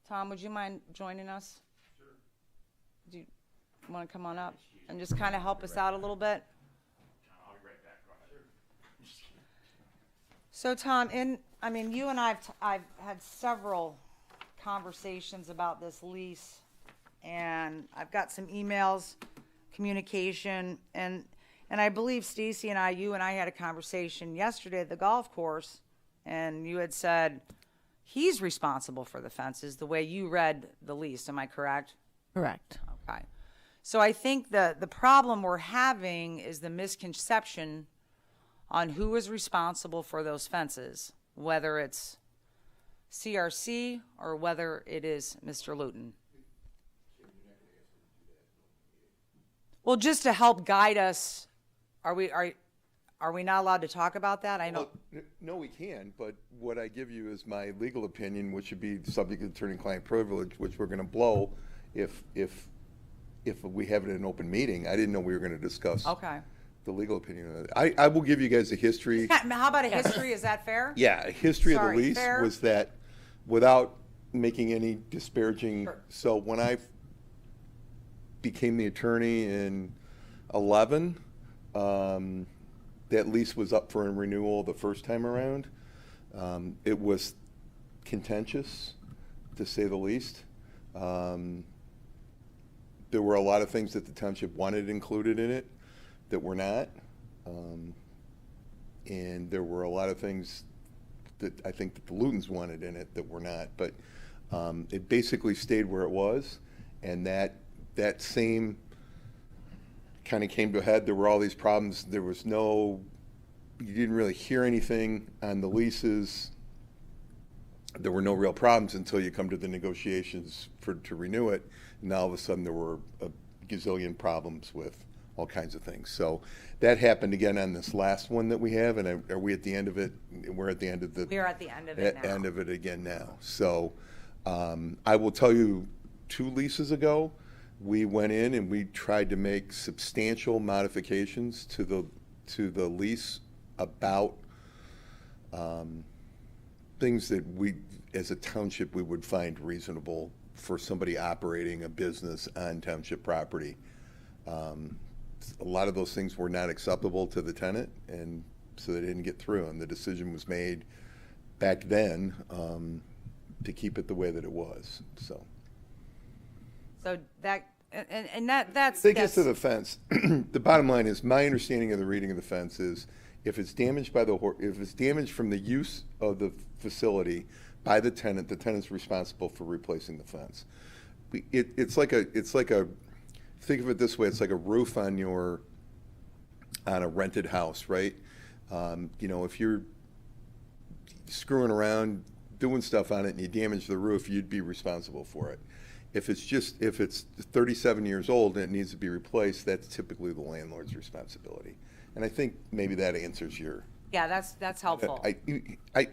Tom, would you mind joining us? Sure. Do you want to come on up and just kind of help us out a little bit? I'll be right back. Go ahead. So, Tom, you and I've had several conversations about this lease, and I've got some emails, communication, and I believe Stacy and you and I had a conversation yesterday at the golf course, and you had said he's responsible for the fences the way you read the lease. Am I correct? Correct. Okay. So I think the problem we're having is the misconception on who is responsible for those fences, whether it's CRC or whether it is Mr. Luton. Well, just to help guide us, are we not allowed to talk about that? I know. Well, no, we can, but what I give you is my legal opinion, which would be subject to attorney-client privilege, which we're going to blow if we have it in an open meeting. I didn't know we were going to discuss the legal opinion of it. I will give you guys a history. How about a history? Is that fair? Yeah, a history of the lease fair? was that, without making any disparaging, Sure. so when I became the attorney in 11, that lease was up for renewal the first time around. It was contentious, to say the least. There were a lot of things that the township wanted included in it that were not. And there were a lot of things that I think that the Lutons wanted in it that were not. But it basically stayed where it was, and that same kind of came to a head. There were all these problems. There was you didn't really hear anything on the leases. There were no real problems until you come to the negotiations to renew it. And now all of a sudden there were a gazillion problems with all kinds of things. So that happened again on this last one that we have. And are we at the end of it? we're at the end of the. We're at the end of it now. End of it again now. So I will tell you, 2 leases ago, we went in and we tried to make substantial modifications to the lease about things that we, as a township, we would find reasonable for somebody operating a business on township property. A lot of those things were not acceptable to the tenant, and so they didn't get through. And the decision was made back then to keep it the way that it was. So that and that's. They get to the fence. The bottom line is, my understanding of the reading of the fence is, if it's damaged by if it's damaged from the use of the facility by the tenant's responsible for replacing the fence. It's like a think of it this way: it's like a roof on a rented house, right? If you're screwing around, doing stuff on it, and you damage the roof, you'd be responsible for it. If it's 37 years old and it needs to be replaced, that's typically the landlord's responsibility. And I think maybe that answers your. Yeah, that's helpful. I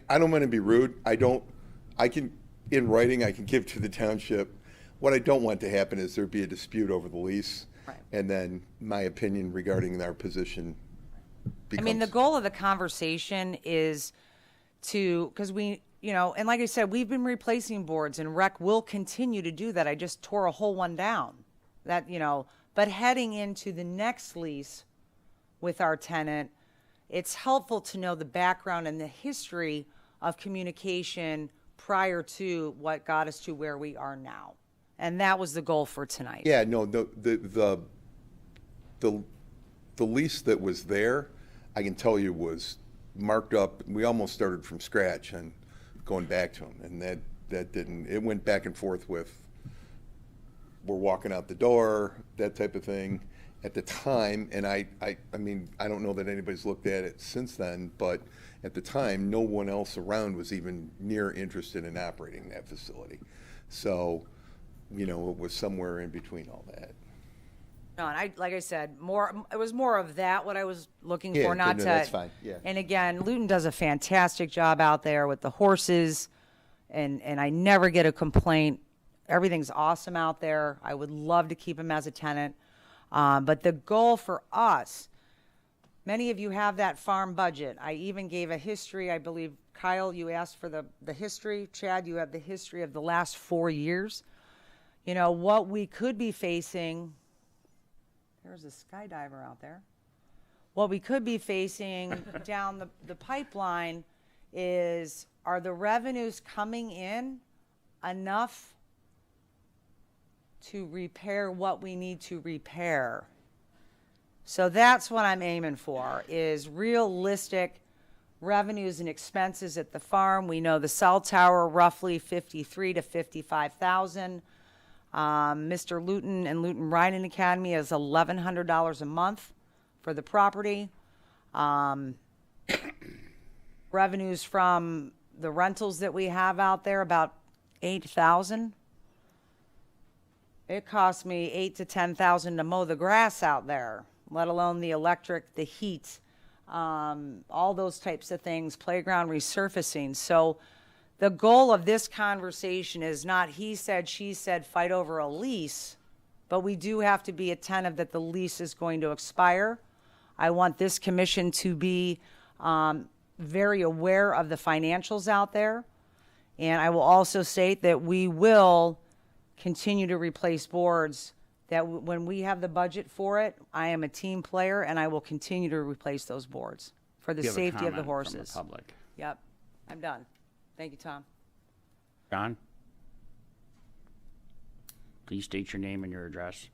don't want to be rude. I can, in writing, I can give to the township. What I don't want to happen is there be a dispute over the lease, right, and then my opinion regarding our position becomes. The goal of the conversation is because and like I said, we've been replacing boards, and rec will continue to do that. I just tore a whole one down. But heading into the next lease with our tenant, it's helpful to know the background and the history of communication prior to what got us to where we are now. And that was the goal for tonight. Yeah, no, the lease that was there, I can tell you, was marked up. We almost started from scratch and going back to them, and that didn't. It went back and forth with, we're walking out the door, that type of thing. At the time, and I don't know that anybody's looked at it since then, but at the time, no one else around was even near interested in operating that facility. So, it was somewhere in between all that. No, and like I said, it was more of that what I was looking Yeah, for, not no, to. that's fine. Yeah. And again, Luton does a fantastic job out there with the horses, and I never get a complaint. Everything's awesome out there. I would love to keep him as a tenant. But the goal for us, many of you have that farm budget. I even gave a history. I believe, Kyle, you asked for the history. Chad, you have the history of the last 4 years. What we could be facing. There's a skydiver out there. What we could be facing down the pipeline is, are the revenues coming in enough to repair what we need to repair? So that's what I'm aiming for, is realistic revenues and expenses at the farm. We know the cell tower, roughly 53 to 55,000. Mr. Luton and Luton Riding Academy is $1,100 a month for the property. Revenues from the rentals that we have out there, about 8,000. It costs me $8,000 to $10,000 to mow the grass out there, let alone the electric, the heat, all those types of things, playground resurfacing. So the goal of this conversation is not he said, she said, fight over a lease, but we do have to be attentive that the lease is going to expire. I want this commission to be very aware of the financials out there. And I will also state that we will continue to replace boards, that when we have the budget for it, I am a team player, and I will continue to replace those boards for the You have a safety of the comment horses. from the public. Yep, I'm done. Thank you, Tom. John? Please state your name and your address.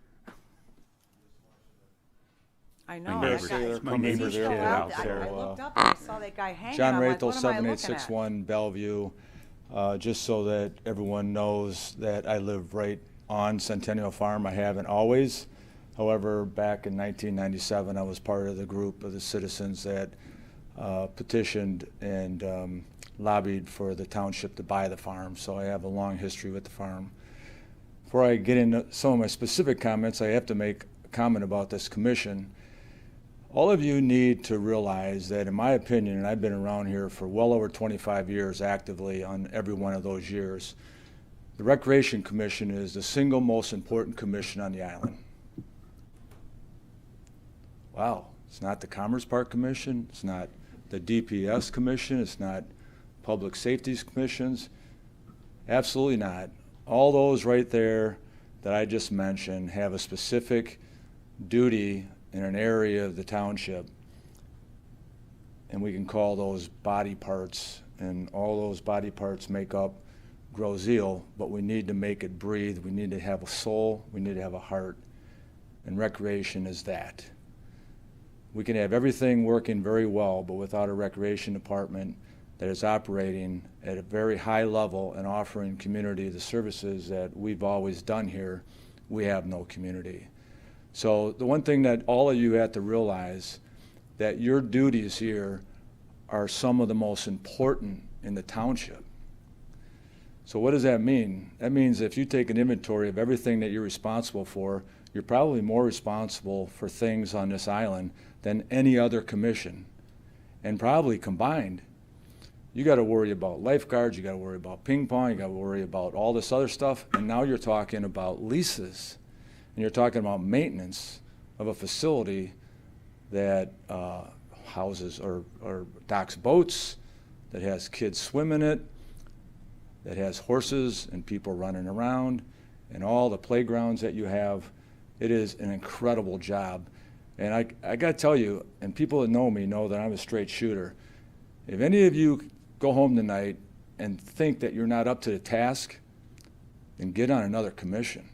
I know. My neighbor- my neighbor He's did still it out out there. there. I looked up and I saw that guy hanging. John I'm like, Rathel, what am I looking at? 7861 Bellevue. Just so that everyone knows that I live right on Centennial Farm. I haven't always. However, back in 1997, I was part of the group of the citizens that petitioned and lobbied for the township to buy the farm. So I have a long history with the farm. Before I get into some of my specific comments, I have to make a comment about this commission. all of you need to realize that, in my opinion, and I've been around here for well over 25 years actively on every one of those years, the Recreation Commission is the single most important commission on the island. Wow, it's not the Commerce Park Commission, it's not the DPS Commission, it's not Public Safety Commissions, absolutely not. All those right there that I just mentioned have a specific duty in an area of the township, and we can call those body parts, and all those body parts make up Groseal, but we need to make it breathe. We need to have a soul, we need to have a heart, and recreation is that. We can have everything working very well, but without a recreation department that is operating at a very high level and offering community the services that we've always done here, we have no community. So the one thing that all of you have to realize, that your duties here are some of the most important in the township. So what does that mean? That means if you take an inventory of everything that you're responsible for, you're probably more responsible for things on this island than any other commission. And probably combined, you got to worry about lifeguards, you got to worry about ping pong, you got to worry about all this other stuff, and now you're talking about leases, and you're talking about maintenance of a facility that houses or docks boats, that has kids swim in it, that has horses and people running around, and all the playgrounds that you have. It is an incredible job. And I got to tell you, and people that know me know that I'm a straight shooter. If any of you go home tonight and think that you're not up to the task, then get on another commission,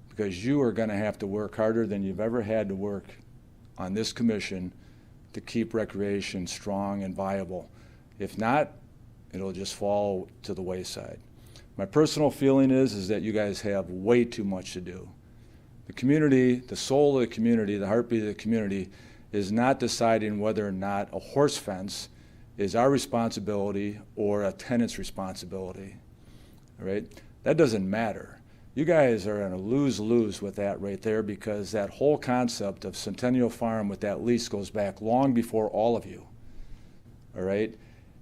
because you are going to have to work harder than you've ever had to work on this commission to keep recreation strong and viable. If not, it'll just fall to the wayside. My personal feeling is that you guys have way too much to do. The community, the soul of the community, the heartbeat of the community, is not deciding whether or not a horse fence is our responsibility or a tenant's responsibility, all right? That doesn't matter. You guys are in a lose-lose with that right there, because that whole concept of Centennial Farm with that lease goes back long before all of you, all right?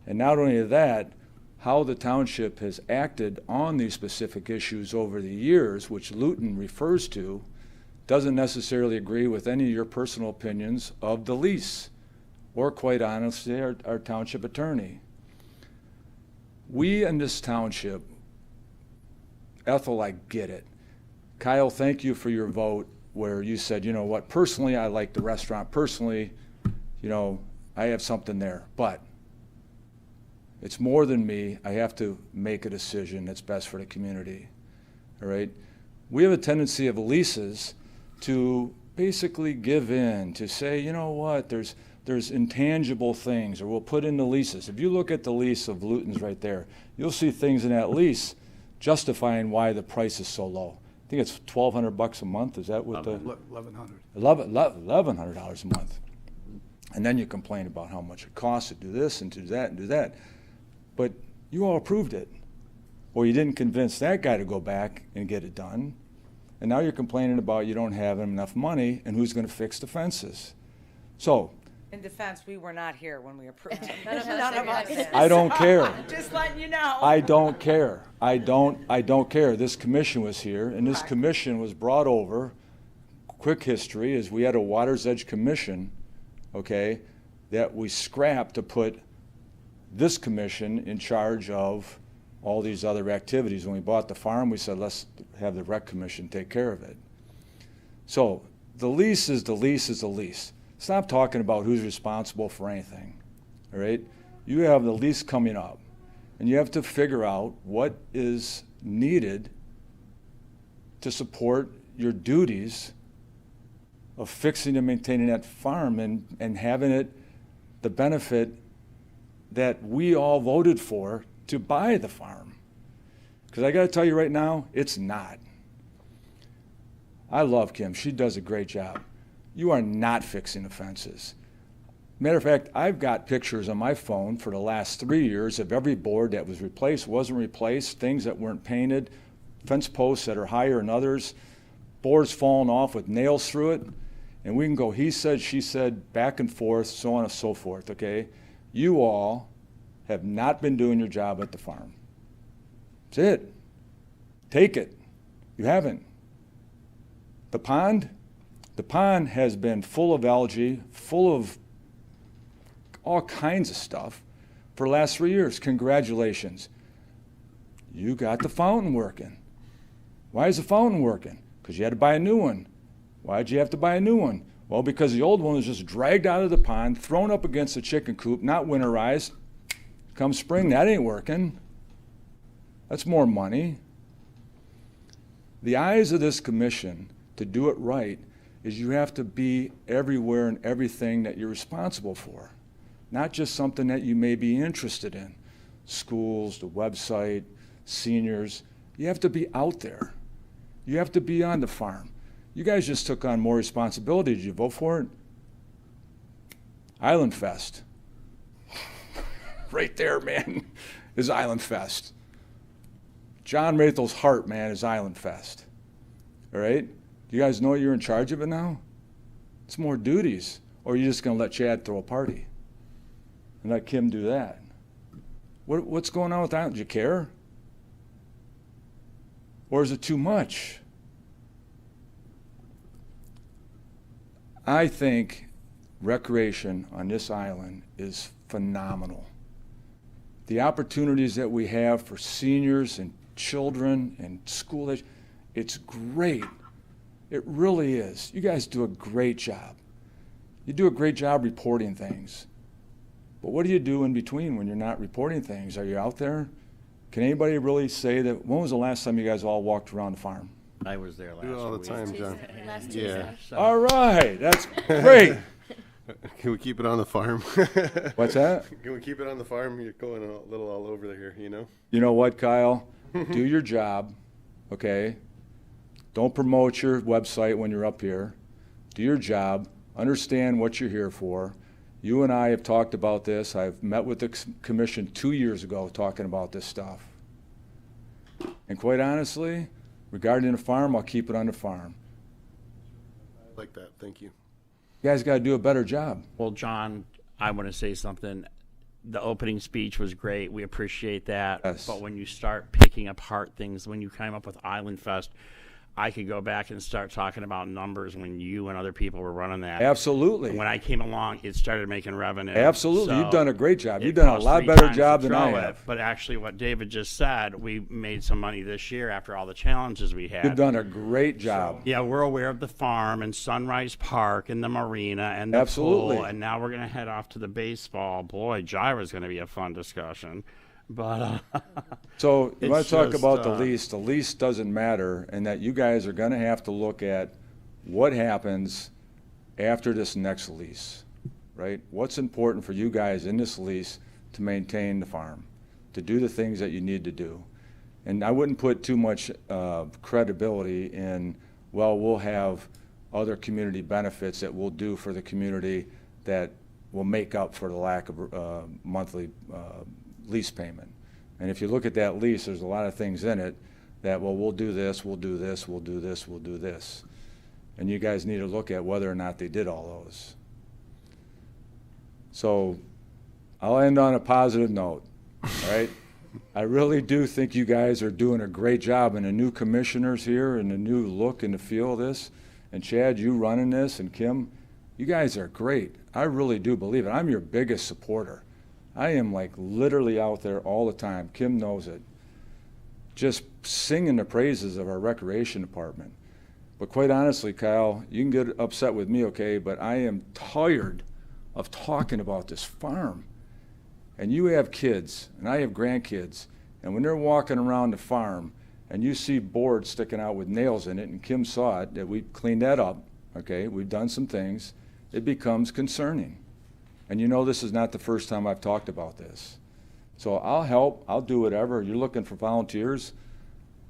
And not only that, how the township has acted on these specific issues over the years, which Luton refers to, doesn't necessarily agree with any of your personal opinions of the lease, or quite honestly, our township attorney. We in this township, Ethel, I get it. Kyle, thank you for your vote where you said, you know what, personally, I like the restaurant. Personally, you know, I have something there, but it's more than me. I have to make a decision that's best for the community, all right? We have a tendency of leases to basically give in, to say, you know what, there's intangible things, or we'll put in the leases. If you look at the lease of Luton's right there, you'll see things in that lease justifying why the price is so low. I think it's $1,200 a month. Is that what the $1,100 a month? And then you complain about how much it costs to do this and do that and do that. But you all approved it. Or you didn't convince that guy to go back and get it done. And now you're complaining about you don't have enough money and who's going to fix the fences. So, in defense, we were not here when we approved it. None of us. I don't care. Just letting you know. I don't care. I don't care. This commission was here, and this commission was brought over. Quick history is we had a Water's Edge commission, okay, that we scrapped to put this commission in charge of all these other activities. When we bought the farm, we said, let's have the rec commission take care of it. So the lease is the lease is the lease. Stop talking about who's responsible for anything, all right? You have the lease coming up, and you have to figure out what is needed to support your duties of fixing and maintaining that farm and having it the benefit that we all voted for to buy the farm. Because I got to tell you right now, it's not. I love Kim. She does a great job. You are not fixing the fences. Matter of fact, I've got pictures on my phone for the last 3 years of every board that was replaced, wasn't replaced, things that weren't painted, fence posts that are higher than others, boards falling off with nails through it. and we can go he said, she said, back and forth, so on and so forth, okay? You all have not been doing your job at the farm. That's it. Take it. You haven't. The pond has been full of algae, full of all kinds of stuff for the last 3 years. Congratulations. You got the fountain working. Why is the fountain working? Because you had to buy a new one. Why did you have to buy a new one? Well, because the old one was just dragged out of the pond, thrown up against the chicken coop, not winterized. Come spring, that ain't working. That's more money. The eyes of this commission to do it right is you have to be everywhere and everything that you're responsible for, not just something that you may be interested in. Schools, the website, seniors. You have to be out there. You have to be on the farm. You guys just took on more responsibility. Did you vote for it? Island Fest. Right there, man, is Island Fest. John Rathel's heart, man, is Island Fest. All right? Do you guys know you're in charge of it now? It's more duties. Or are you just going to let Chad throw a party and let Kim do that? What's going on with that? Do you care? Or is it too much? I think recreation on this island is phenomenal. The opportunities that we have for seniors and children and school age, it's great. It really is. You guys do a great job. You do a great job reporting things. But what do you do in between when you're not reporting things? Are you out there? Can anybody really say that? When was the last time you guys all walked around the farm? I was there last Do it all the week. time, John. Last Tuesday. Yeah. So- All right, that's great. Can we keep it on the farm? What's that? Can we keep it on the farm? You're going a little all over here, you know? You know what, Kyle? Do your job, okay? Don't promote your website when you're up here. Do your job. Understand what you're here for. You and I have talked about this. I've met with the commission 2 years ago talking about this stuff. And quite honestly, regarding the farm, I'll keep it on the farm. I like that. Thank you. You guys got to do a better job. Well, John, I want to say something. The opening speech was great. We appreciate that. Yes. But when you start picking apart things, when you came up with Island Fest, I could go back and start talking about numbers when you and other people were running that. Absolutely. When I came along, it started making revenue. Absolutely. So You've done a great job. it You've done a cost lot 3 better times job to than I throw it. have. But actually, what David just said, we made some money this year after all the challenges we had. You've done a great job. Yeah, we're aware of the farm and Sunrise Park and the marina and the Absolutely. pool, and now we're going to head off to the baseball. Boy, Gyra's going to be a fun discussion. But So you want It's to talk just, about the lease doesn't matter, and that you guys are going to have to look at what happens after this next lease, right? What's important for you guys in this lease to maintain the farm, to do the things that you need to do. And I wouldn't put too much credibility in, well, we'll have other community benefits that we'll do for the community that will make up for the lack of monthly lease payment. And if you look at that lease, there's a lot of things in it that, well, we'll do this, we'll do this, we'll do this, we'll do this. And you guys need to look at whether or not they did all those. So I'll end on a positive note, all right? I really do think you guys are doing a great job, and the new commissioners here and the new look and the feel of this, and Chad, you running this, and Kim, you guys are great. I really do believe it. I'm your biggest supporter. I am like literally out there all the time. Kim knows it. Just singing the praises of our recreation department. But quite honestly, Kyle, you can get upset with me, okay, but I am tired of talking about this farm. And you have kids, and I have grandkids, and when they're walking around the farm and you see boards sticking out with nails in it, and Kim saw it, that we cleaned that up, okay, we've done some things, it becomes concerning. And you know this is not the first time I've talked about this. So I'll help, I'll do whatever. You're looking for volunteers.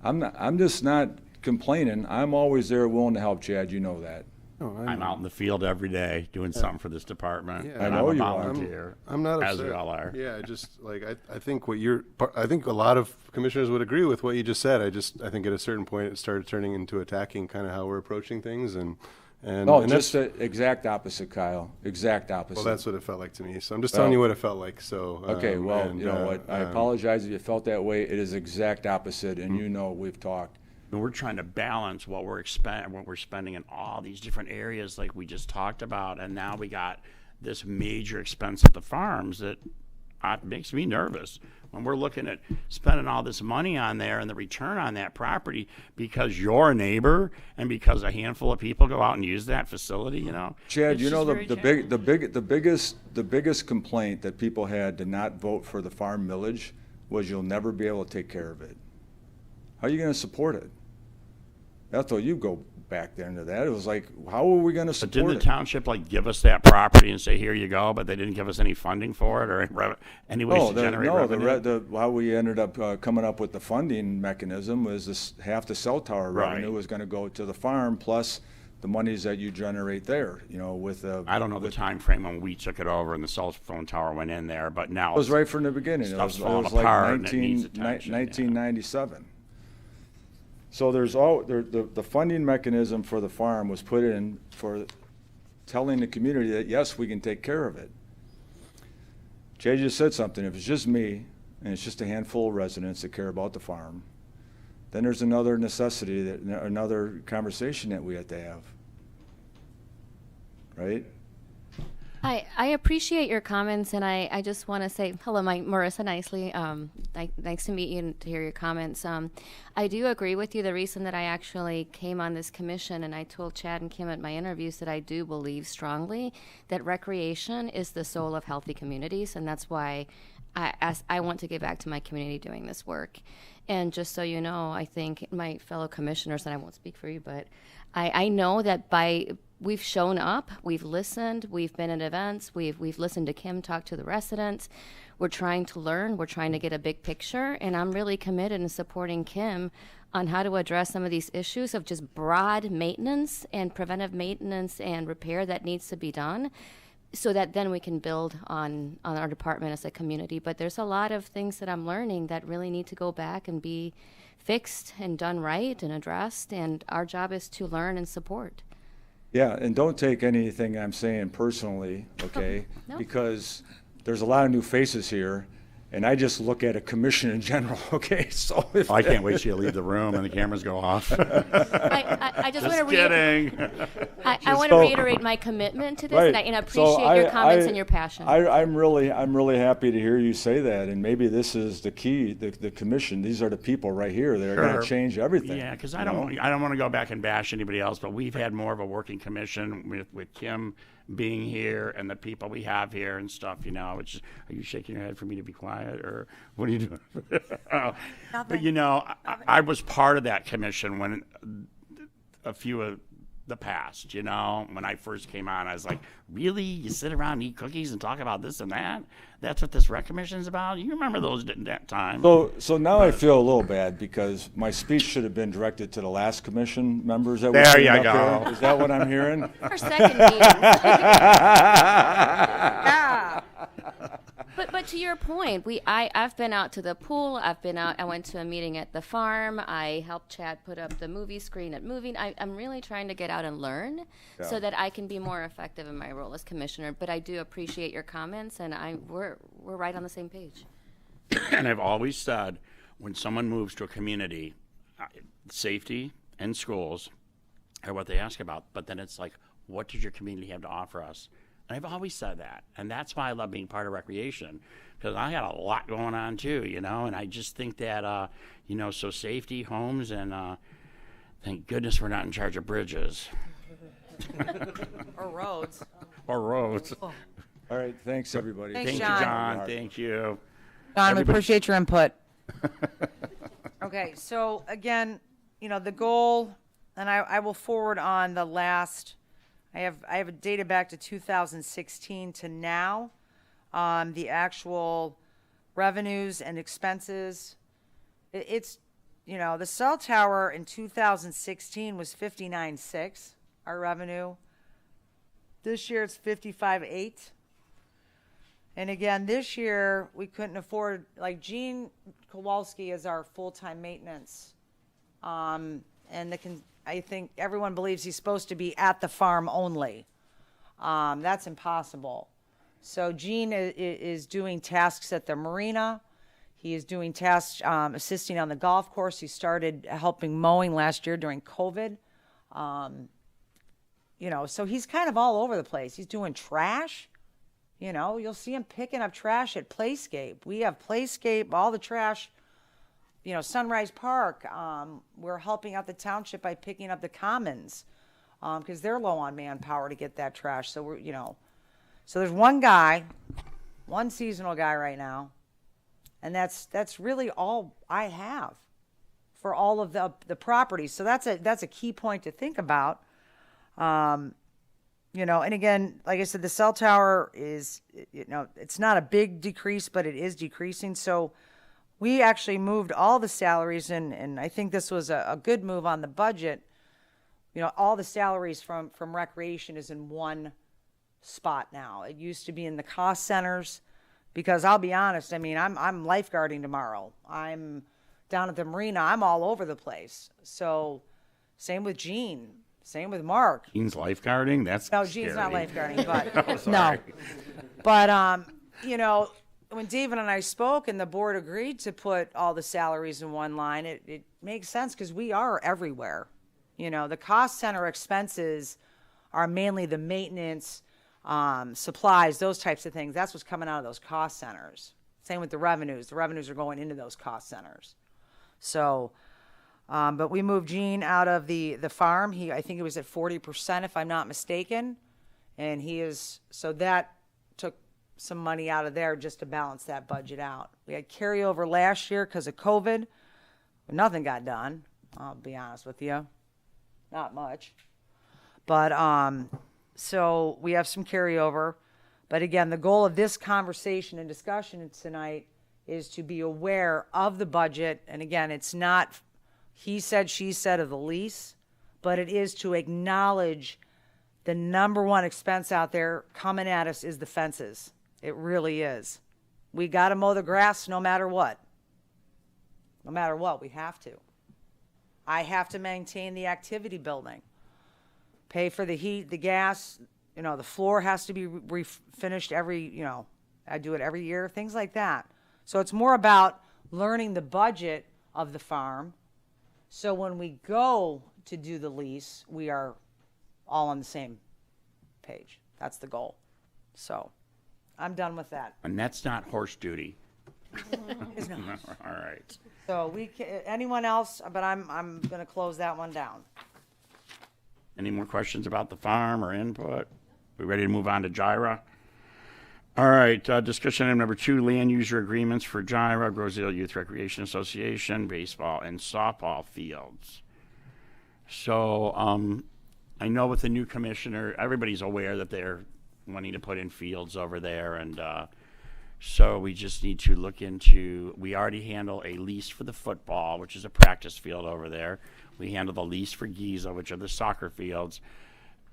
I'm just not complaining. I'm always there willing to help, Chad, you know that. No, I'm out in the field every day doing something for this department. Yeah. And I know I'm a you are. volunteer. I'm not as upset. we all are. Yeah, just like I think I think a lot of commissioners would agree with what you just said. I think at a certain point it started turning into attacking kind of how we're approaching things, and And, No, and just that's, the exact opposite, Kyle. Exact opposite. well, that's what it felt like to me. So I'm just telling you what it felt like. So Okay, well, and, you know what? I apologize if you felt that way. It is exact opposite, and you know we've talked. And we're trying to balance what we're spending in all these different areas, like we just talked about, and now we got this major expense at the farms that makes me nervous when we're looking at spending all this money on there and the return on that property because you're a neighbor and because a handful of people go out and use that facility. You know, Chad, It's you know just very the biggest complaint that people had to not vote for the farm millage was you'll never be able to take care of it. How are you going to support it? Ethel, you go back there into that. It was like, how are we going to But support didn't the it? township like give us that property and say, here you go, but they didn't give us any funding for it or any ways to generate revenue? How we ended up coming up with the funding mechanism was this, half the cell tower Right. revenue was going to go to the farm plus the monies that you generate there, you know, with I don't know the time frame when we took it over and the cell phone tower went in there, but now it was right from the beginning. Stuff's it falling was apart like and it needs attention, 1997. So there's the funding mechanism for the farm was put in for telling the community that, yes, we can take care of it. Jay just said something. If it's just me and it's just a handful of residents that care about the farm, then there's another necessity, another conversation that we have to have. Right? I appreciate your comments, and I just want to say hello, Marissa, nicely. Nice to meet you and to hear your comments. I do agree with you. The reason that I actually came on this commission, and I told Chad and Kim at my interviews that I do believe strongly that recreation is the soul of healthy communities, and that's why I want to get back to my community doing this work. And just so you know, I think my fellow commissioners, and I won't speak for you, but I know that we've shown up, we've listened, we've been at events, we've listened to Kim talk to the residents. We're trying to learn, we're trying to get a big picture, and I'm really committed in supporting Kim on how to address some of these issues of just broad maintenance and preventive maintenance and repair that needs to be done, so that then we can build on our department as a community. But there's a lot of things that I'm learning that really need to go back and be fixed and done right and addressed, and our job is to learn and support. Yeah, and don't take anything I'm saying personally, okay? No. Because there's a lot of new faces here, and I just look at a commission in general, okay? So if I can't wait till you leave the room and the cameras go off. I just want to kidding. I want to reiterate my commitment to this, Right. and I So appreciate your comments and your passion. I'm really happy to hear you say that, and maybe this is the key. The commission. These are the people right here that are going Sure. to change everything. Yeah, because I don't want to go back and bash anybody else, but we've had more of a working commission with Kim being here and the people we have here and stuff. You know, which are you shaking your head for me to be quiet or what are you doing? But you know, I was part of that commission when a few of the past, you know, when I first came on, I was like, really? You sit around and eat cookies and talk about this and that? That's what this rec commission's about? You remember those that time? So now I feel a little bad because my speech should have been directed to the last commission members that There were you up go. here. Is that what I'm hearing? Our second meeting. But to your point, I've been out to the pool. I went to a meeting at the farm. I helped Chad put up the movie screen at Moving. I'm really trying to get out and learn so that I can be more effective in my role as commissioner. But I do appreciate your comments, and we're right on the same page. And I've always said, when someone moves to a community, safety and schools are what they ask about. But then it's like, what does your community have to offer us? And I've always said that. And that's why I love being part of recreation, because I got a lot going on too, you know, and I just think that, you know, so safety, homes, and thank goodness we're not in charge of bridges. Or roads. Or roads. All right, thanks everybody. Thanks, Thank John. you, John. Thank you. John, we appreciate your input. Okay, so again, you know, the goal, and I will forward on the last, I have data back to 2016 to now, the actual revenues and expenses. It's, you know, the cell tower in 2016 was 59.6, our revenue. This year it's 55.8. And again, this year we couldn't afford, like Gene Kowalski is our full-time maintenance. And I think everyone believes he's supposed to be at the farm only. That's impossible. So Gene is doing tasks at the marina. He is doing tasks assisting on the golf course. He started helping mowing last year during COVID. So he's kind of all over the place. He's doing trash. You'll see him picking up trash at Playscape. We have Playscape, all the trash, Sunrise Park. We're helping out the township by picking up the commons because they're low on manpower to get that trash. So so there's one seasonal guy right now, and that's really all I have for all of the properties. So that's a key point to think about. And again, like I said, the cell tower is, it's not a big decrease, but it is decreasing. So we actually moved all the salaries, and I think this was a good move on the budget. All the salaries from recreation is in one spot now. It used to be in the cost centers, because I'll be honest, I'm lifeguarding tomorrow. I'm down at the marina. I'm all over the place. So same with Gene. Same with Mark. Gene's lifeguarding? No, Gene's not scary. lifeguarding, but Oh, sorry. no. But when David and I spoke and the board agreed to put all the salaries in one line, it makes sense because we are everywhere. The cost center expenses are mainly the maintenance, supplies, those types of things. That's what's coming out of those cost centers. Same with the revenues. The revenues are going into those cost centers. So, but we moved Gene out of the farm. I think it was at 40%, if I'm not mistaken. And so that took some money out of there just to balance that budget out. We had carryover last year because of COVID. Nothing got done, I'll be honest with you. Not much. But, so we have some carryover. But again, the goal of this conversation and discussion tonight is to be aware of the budget. And again, it's not he said, she said of the lease, but it is to acknowledge the number one expense out there coming at us is the fences. It really is. We got to mow the grass no matter what. No matter what, we have to. I have to maintain the activity building, pay for the heat, the gas, the floor has to be finished every, I do it every year, things like that. So it's more about learning the budget of the farm. So when we go to do the lease, we are all on the same page. That's the goal. So I'm done with that. And that's not horse duty. It's not. All right. So anyone else, but I'm going to close that one down. Any more questions about the farm or input? We ready to move on to Gyra? All right, discussion item number 2, land user agreements for Gyra, Grosseal Youth Recreation Association, baseball and softball fields. So I know with the new commissioner, everybody's aware that they're wanting to put in fields over there, and so we just need to look into, we already handle a lease for the football, which is a practice field over there. We handle the lease for Giza, which are the soccer fields.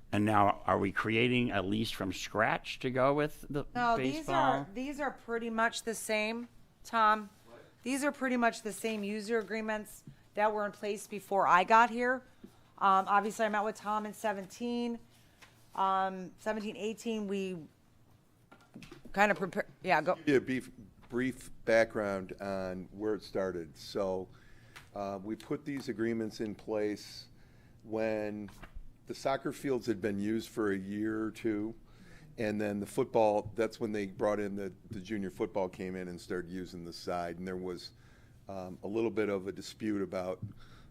And now, are we creating a lease from scratch to go with the baseball? These are pretty much the same, Tom. What? These are pretty much the same user agreements that were in place before I got here. Obviously, I met with Tom in 17, 18. We kind of prepare. Yeah, go. Yeah, brief background on where it started. So we put these agreements in place when the soccer fields had been used for a year or two, and then the football, that's when they brought in the junior football came in and started using the side, and there was a little bit of a dispute about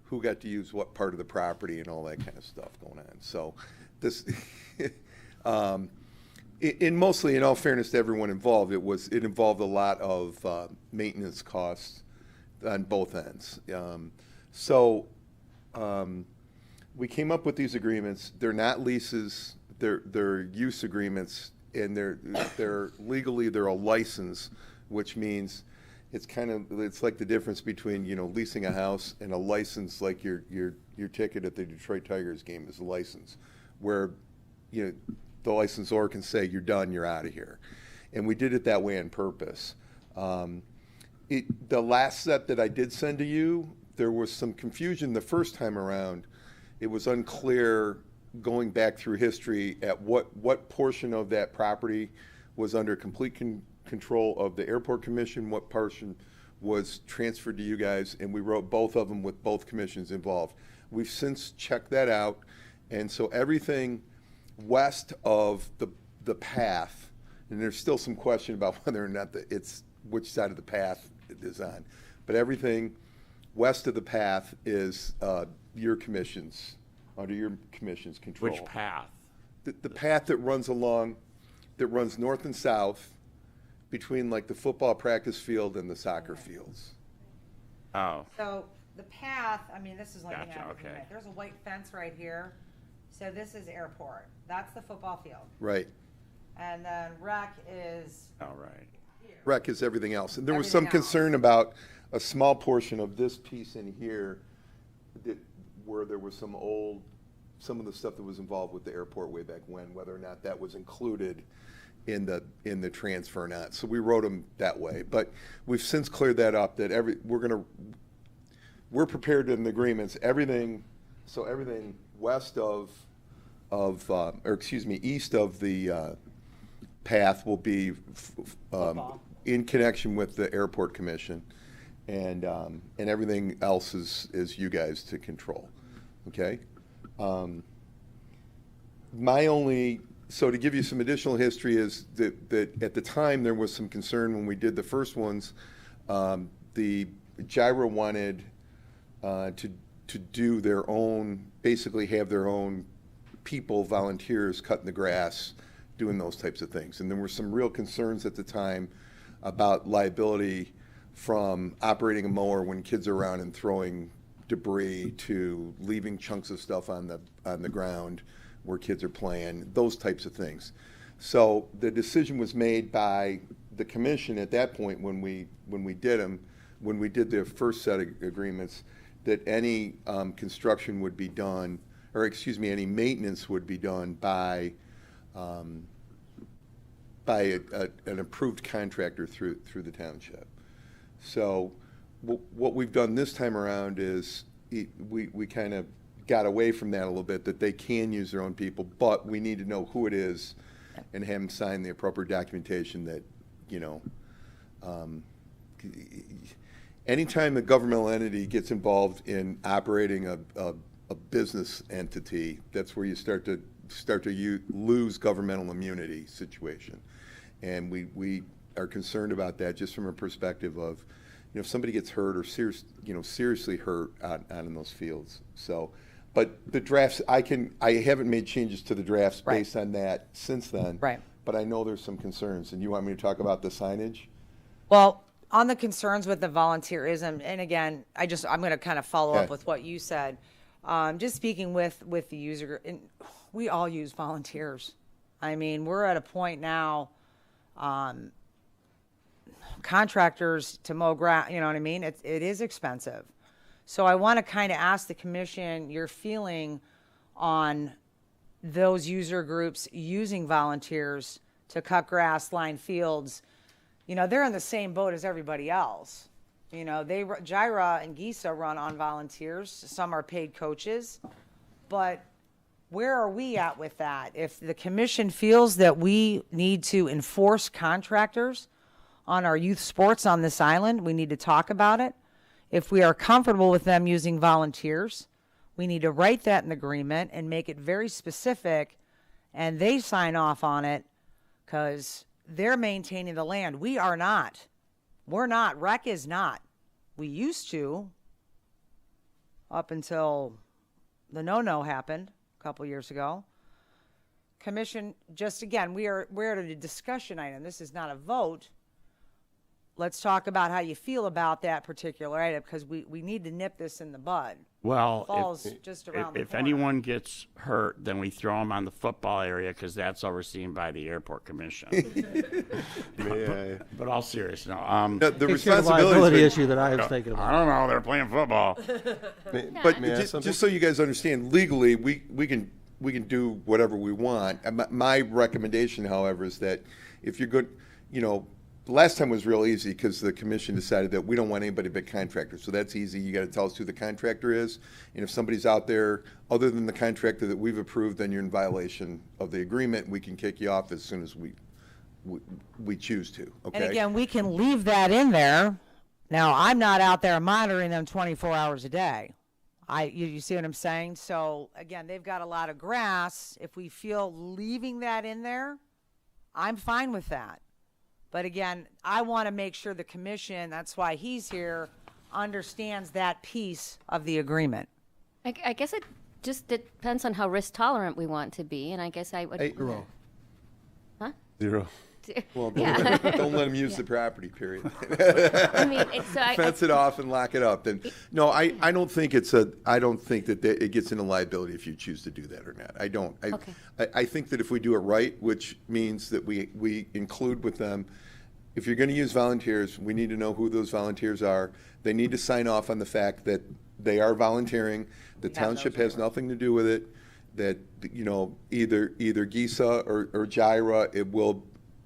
who got to use what part of the property and all that kind of stuff going on. So this, mostly in all fairness to everyone involved, it involved a lot of maintenance costs on both ends. We came up with these agreements. They're not leases. They're use agreements, and they're legally they're a license, which means it's like the difference between leasing a house and a license, like your ticket at the Detroit Tigers game is a license, where the licensor can say you're done, you're out of here, and we did it that way on purpose. The last set that I did send to you, there was some confusion the first time around. it was unclear going back through history at what portion of that property was under complete control of the airport commission, what portion was transferred to you guys, and we wrote both of them with both commissions involved. We've since checked that out, and so everything west of the path, and there's still some question about whether or not it's which side of the path it is on, but everything west of the path is your commissions, under your commission's control. Which path? The path that runs along, that runs north and south between like the football practice field and the soccer fields. Oh, So the path, I mean, this is like, Gotcha, okay. there's a white fence right here. So this is airport. That's the football field. Right. And then rec is, all right. Rec is everything else. And there was some Everything else. concern about a small portion of this piece in here where there was some of the stuff that was involved with the airport way back when, whether or not that was included in the transfer or not. So we wrote them that way. But we've since cleared that up, that we're prepared in the agreements, everything west east of the path will be in connection with the airport commission, and everything else is you guys to control. Okay. So to give you some additional history is that at the time there was some concern when we did the first ones. The Gyra wanted to do their own, basically have their own people, volunteers cutting the grass, doing those types of things. And there were some real concerns at the time about liability from operating a mower when kids are around and throwing debris to leaving chunks of stuff on the ground where kids are playing, those types of things. So the decision was made by the commission at that point when we did the first set of agreements, that any construction would be done, or excuse me, any maintenance would be done by an approved contractor through the township. So what we've done this time around is we kind of got away from that a little bit, that they can use their own people, but we need to know who it is and have them sign the appropriate documentation that, anytime a governmental entity gets involved in operating a business entity, that's where you start to lose governmental immunity situation. And we are concerned about that just from a perspective of, if somebody gets hurt or seriously hurt out in those fields. So, but the drafts, I haven't made changes to the drafts based on that since then. Right. But I know there's some concerns. And you want me to talk about the signage? well, on the concerns with the volunteerism, and again, I'm going to kind of follow up with what you said. Just speaking with the user, and we all use volunteers. I mean, we're at a point now, contractors to mow grass, you know what I mean? It is expensive. So I want to kind of ask the commission your feeling on those user groups using volunteers to cut grass, line fields. They're in the same boat as everybody else. Gyra and Gisa run on volunteers. Some are paid coaches. But where are we at with that? If the commission feels that we need to enforce contractors on our youth sports on this island, we need to talk about it. If we are comfortable with them using volunteers, we need to write that in the agreement and make it very specific, and they sign off on it, because they're maintaining the land. We are not. We're not. Rec is not. We used to, up until the no-no happened a couple years ago. Commission, just again, we're at a discussion item. This is not a vote. Let's talk about how you feel about that particular item, because we need to nip this in the bud. Well, Fall's just around the if corner. anyone gets hurt, then we throw them on the football area, because that's overseen by the airport commission. But all serious, no. The It's a responsibility liability issue that I was thinking I about. don't know. They're playing football. But May I ask something? just so you guys understand, legally, we can do whatever we want. And my recommendation, however, is that if you're good, the last time was real easy because the commission decided that we don't want anybody but contractors. So that's easy. You got to tell us who the contractor is. And if somebody's out there other than the contractor that we've approved, then you're in violation of the agreement. We can kick you off as soon as we choose to. Okay. And again, we can leave that in there. Now, I'm not out there monitoring them 24 hours a day. You see what I'm saying? So again, they've got a lot of grass. If we feel leaving that in there, I'm fine with that. But again, I want to make sure the commission, that's why he's here, understands that piece of the agreement. I guess it just depends on how risk tolerant we want to be, and I guess I would. Zero. Huh? Zero. Well, Yeah. don't let them use the property, period. I mean, Fence it off and lock it up. And no, I don't think I don't think that it gets into liability if you choose to do that or not. I don't. Okay. I think that if we do it right, which means that we include with them, if you're going to use volunteers, we need to know who those volunteers are. They need to sign off on the fact that they are volunteering. The township has nothing to do with it. That, you know, either GISA or JIRA,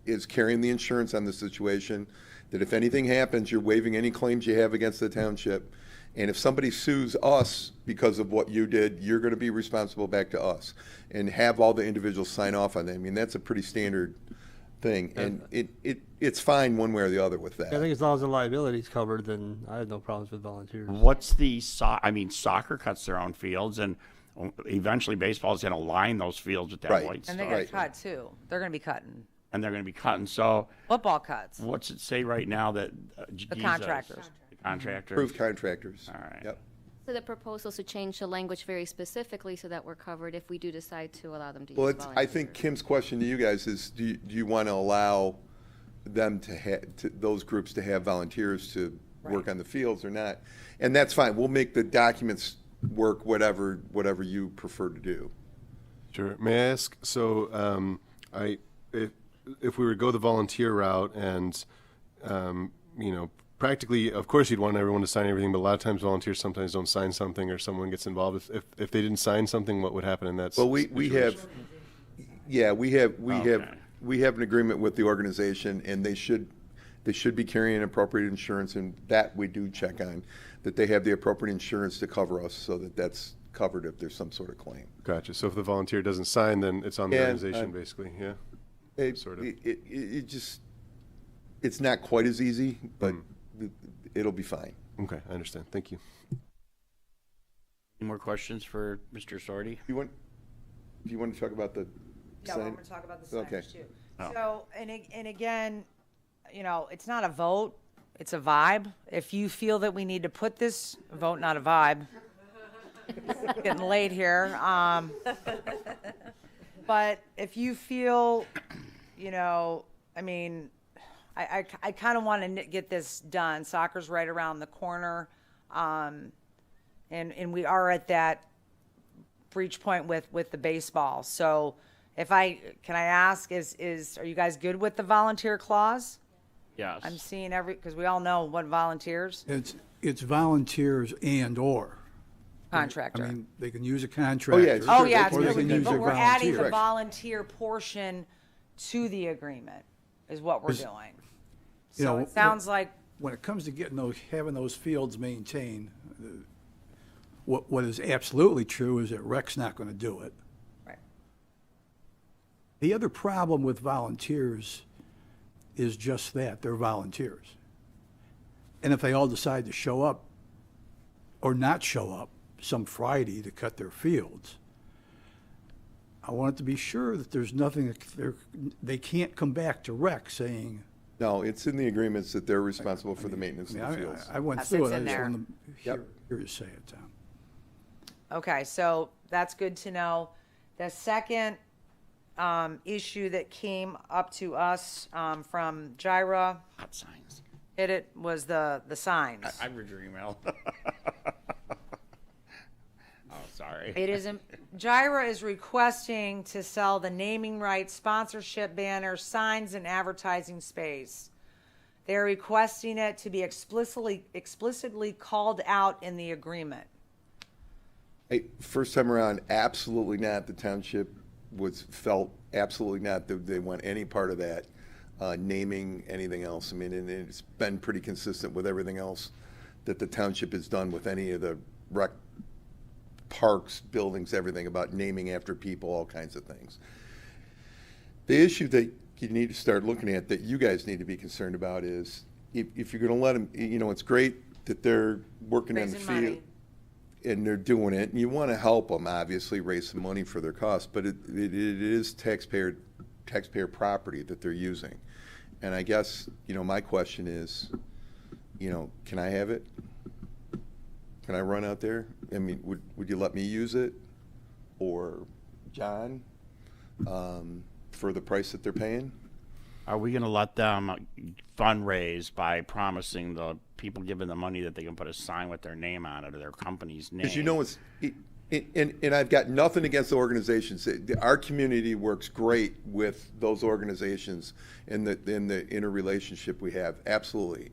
is carrying the insurance on the situation, that if anything happens, you're waiving any claims you have against the township. And if somebody sues us because of what you did, you're going to be responsible back to us. And have all the individuals sign off on that. I mean, that's a pretty standard thing. And it's fine one way or the other with that. I think as long as the liability is covered, then I have no problems with volunteers. What's the soccer cuts their own fields, and eventually baseball is going to line those fields with that Right. white stuff. And they got cut too. They're going to be cutting. And they're going to be cutting. So Football cuts. what's it say right now that The contractors. The contractors. Approved contractors. All right. Yep. So the proposal is to change the language very specifically so that we're covered if we do decide to allow them to Well, use I volunteers. think Kim's question to you guys is, do you want to allow them to those groups to have volunteers to work on the fields or not? And that's fine. We'll make the documents work whatever you prefer to do. Sure. May I ask? So, if we were to go the volunteer route, and practically, of course, you'd want everyone to sign everything, but a lot of times volunteers sometimes don't sign something, or someone gets involved. If they didn't sign something, what would happen in that? Well, we situation? we have an agreement with the organization, and they should be carrying appropriate insurance, and that we do check on, that they have the appropriate insurance to cover us, so that's covered if there's some sort of claim. Gotcha. So if the volunteer doesn't sign, then it's on the organization, basically. Yeah. Sort of. It's not quite as easy, but it'll be fine. Okay, I understand. Thank you. Any more questions for Mr. Esordi? Do you want to talk about the Yeah, sign? we're going to talk about the signage Okay. too. Oh. So, and again, it's not a vote, it's a vibe. If you feel that we need to put this, vote, not a vibe. It's getting late here. But if you feel, I kind of want to get this done. Soccer's right around the corner. And we are at that breach point with the baseball. So can I ask, are you guys good with the volunteer clause? Yes. I'm seeing because we all know what volunteers. It's volunteers and/or. Contractor. I mean, they can use a contractor. yeah, Oh, yeah, it's or they good with can me, use but their we're adding the volunteers. volunteer portion to the agreement is what we're doing. You So know, it sounds like, When it comes to having those fields maintained, what is absolutely true is that REC's not going to do it. right, The other problem with volunteers is just that, they're volunteers. And if they all decide to show up or not show up some Friday to cut their fields, I want to be sure that there's nothing, they can't come back to REC saying, No, it's in the agreements that they're responsible for the maintenance of the fields. I went That through sits it, I in just there. wanted to Yep. hear you say it, Tom. okay, so that's good to know. The second issue that came up to us from Jira, Hot signs. was the signs. I read your email. Oh, sorry. It is, Jira is requesting to sell the naming rights, sponsorship banners, signs, and advertising space. They're requesting it to be explicitly called out in the agreement. Hey, first time around, absolutely not. The township felt absolutely not that they want any part of that. naming anything else. I mean, and it's been pretty consistent with everything else that the township has done with any of the rec parks, buildings, everything about naming after people, all kinds of things. The issue that you need to start looking at, that you guys need to be concerned about, is if you're going to let them, you know, it's great that they're working in the Raising field money. and they're doing it, and you want to help them, obviously, raise some money for their costs, but it is taxpayer property that they're using. And I guess, you know, my question is, you know, can I have it? Can I run out there? I mean, would you let me use it? Or John, for the price that they're paying? Are we going to let them fundraise by promising the people giving the money that they can put a sign with their name on it or their company's name? Because you know, and I've got nothing against the organizations. Our community works great with those organizations in the interrelationship we have, absolutely.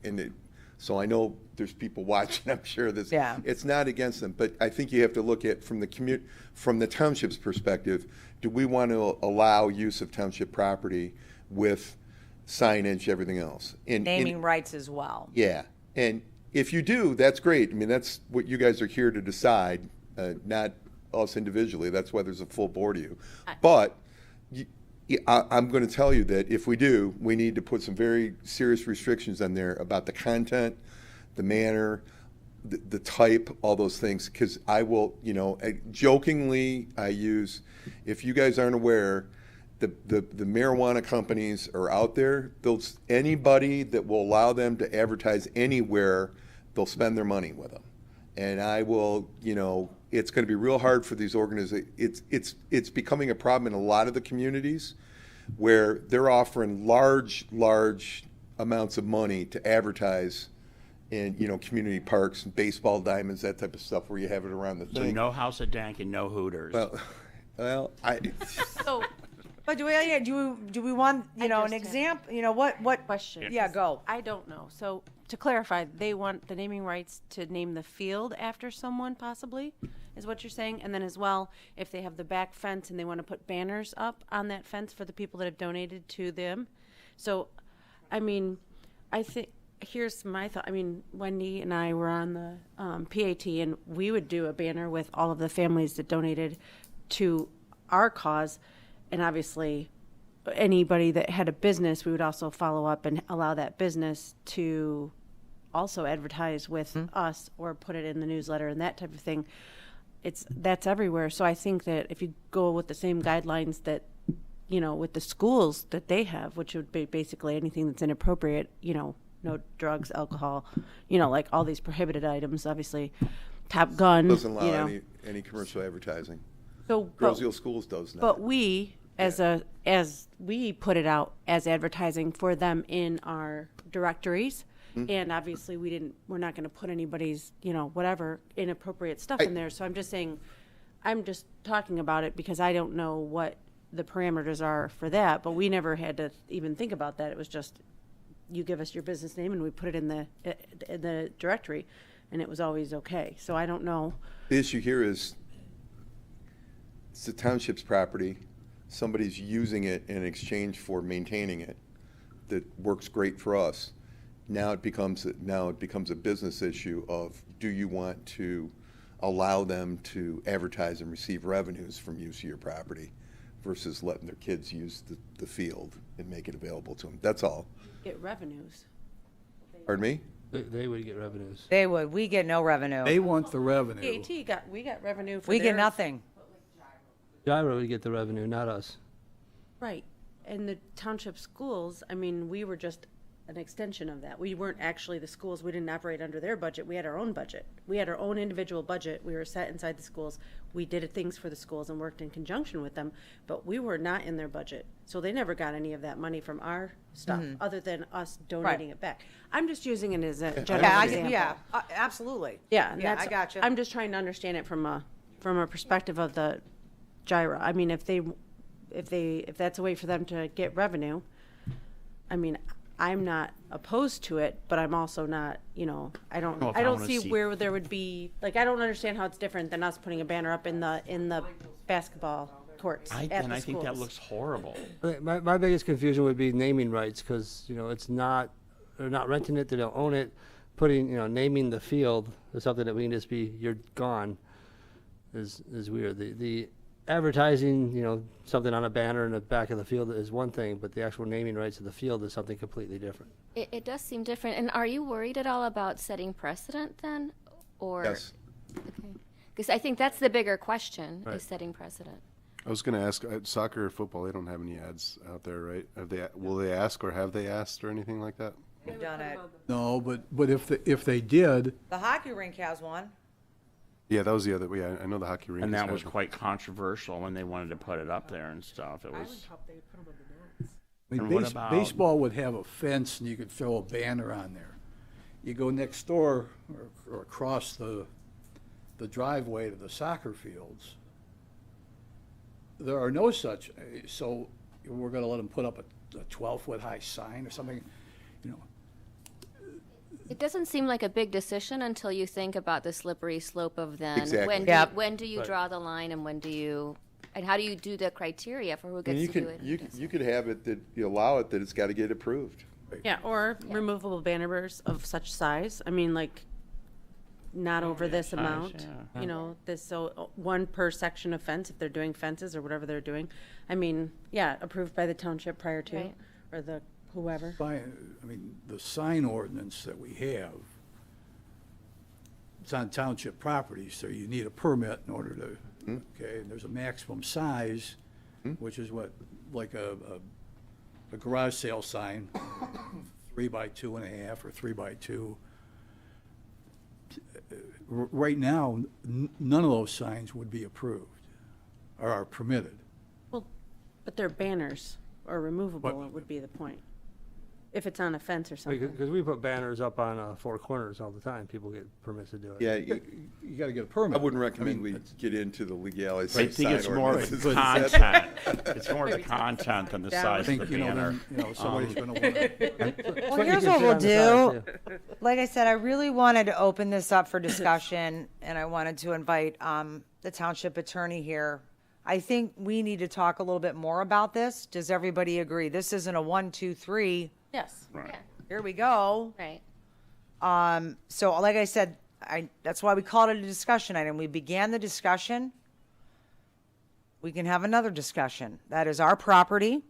So I know there's people watching. I'm sure this. Yeah. It's not against them, but I think you have to look at from the township's perspective. Do we want to allow use of township property with signage, everything else? Naming rights as well. Yeah, and if you do, that's great. I mean, that's what you guys are here to decide, not us individually. That's why there's a full board of you. But I'm going to tell you that if we do, we need to put some very serious restrictions on there about the content, the manner, the type, all those things. Because I will, you know, jokingly, I use, if you guys aren't aware, the marijuana companies are out there. Anybody that will allow them to advertise anywhere, they'll spend their money with them. And I will, you know, it's going to be real hard for these organizations. It's becoming a problem in a lot of the communities where they're offering large amounts of money to advertise in, you know, community parks and baseball diamonds, that type of stuff, where you have it around the So thing. no House of Dank and no Hooters. Well, So, But do we want, you know, an just have example, you know, what? question. Yeah, go. I don't know. So to clarify, they want the naming rights to name the field after someone, possibly, is what you're saying? And then as well, if they have the back fence and they want to put banners up on that fence for the people that have donated to them. So, I mean, I think, here's my thought. I mean, Wendy and I were on the PAT, and we would do a banner with all of the families that donated to our cause. And obviously, anybody that had a business, we would also follow up and allow that business to also advertise with us or put it in the newsletter and that type of thing. That's everywhere. So I think that if you go with the same guidelines that, you know, with the schools that they have, which would be basically anything that's inappropriate, you know, no drugs, alcohol, you know, like all these prohibited items, obviously, Top Gun, doesn't allow you know. any commercial advertising. So, Groseal Schools does not. but we, as we put it out as advertising for them in our directories, and obviously we're not going to put anybody's, you know, whatever inappropriate stuff in there. So I'm just saying, I'm just talking about it because I don't know what the parameters are for that, but we never had to even think about that. It was just, you give us your business name and we put it in the directory, and it was always okay. So I don't know. The issue here is it's the township's property. Somebody's using it in exchange for maintaining it. That works great for us. Now it becomes a business issue of, do you want to allow them to advertise and receive revenues from use of your property versus letting their kids use the field and make it available to them. That's all. Get revenues. Pardon me? They would get revenues. They would. We get no revenue. They want the revenue. We got revenue for We get their- nothing. Gyro would get the revenue, not us. Right. And the township schools, I mean, we were just an extension of that. We weren't actually the schools. We didn't operate under their budget. We had our own budget. We had our own individual budget. We were set inside the schools. We did things for the schools and worked in conjunction with them, but we were not in their budget. So they never got any of that money from our stuff other than us donating it back. I'm just using it as a general example. Absolutely. Yeah, and Yeah, that's, I gotcha. I'm just trying to understand it from a perspective of the gyro. I mean, if that's a way for them to get revenue, I mean, I'm not opposed to it, but I'm also not, you know, I don't see where there would be, like, I don't understand how it's different than us putting a banner up in the basketball courts at And the I think that schools. looks horrible. My biggest confusion would be naming rights, because, it's not, they're not renting it, they don't own it. Putting, naming the field is something that we can just be, you're gone, is weird. The advertising, something on a banner in the back of the field is one thing, but the actual naming rights of the field is something completely different. It does seem different. And are you worried at all about setting precedent then? Or Yes. Okay. Because I think that's the bigger question, Right. is setting precedent. I was going to ask, soccer or football, they don't have any ads out there, right? Will they ask, or have they asked, or anything like that? We've done it. No, but if they did, The hockey rink has one. Yeah, that was the other, yeah, I know the hockey rink. And has that was had- quite controversial when they wanted to put it up there and stuff. It I would was, hope they put them on the nets. I mean, And what about- baseball would have a fence and you could throw a banner on there. You go next door or across the driveway to the soccer fields, there are no such, so we're gonna let them put up a 12-foot high sign or something, It doesn't seem like a big decision until you think about the slippery slope of then. Exactly. Yep. When do you Right. draw the line, and and how do you do the criteria for who And gets you to do could, it? you could have it that you allow it that it's got to get approved. Yeah, or removable banners of such size. I mean, like, not over this amount. yeah. This, so one per section of fence, if they're doing fences or whatever they're doing. I mean, yeah, approved by the township prior to, Right. or the whoever. the sign ordinance that we have, it's on township property, so you need a permit in order to, okay, and there's a maximum size, which is what, like a garage sale sign, 3 by 2.5 or 3 by 2. Right now, none of those signs would be approved or are permitted. Well, but they're banners or removable, But- it would be the point. If it's on a fence or something. Because we put banners up on four corners all the time, people get permits to do it. Yeah, You gotta get a permit. I wouldn't recommend I we mean, get into the legalities I of think sign it's more of ordinances. the content. It's more the content than the Down. I size think, of the banner. somebody's gonna want to. Well, here's what we'll do. Like I said, I really wanted to open this up for discussion, and I wanted to invite the township attorney here. I think we need to talk a little bit more about this. Does everybody agree? This isn't a 1, 2, 3. Yes. Yeah, Here we go. right. So like I said, that's why we called it a discussion item. We began the discussion. We can have another discussion. That is our property.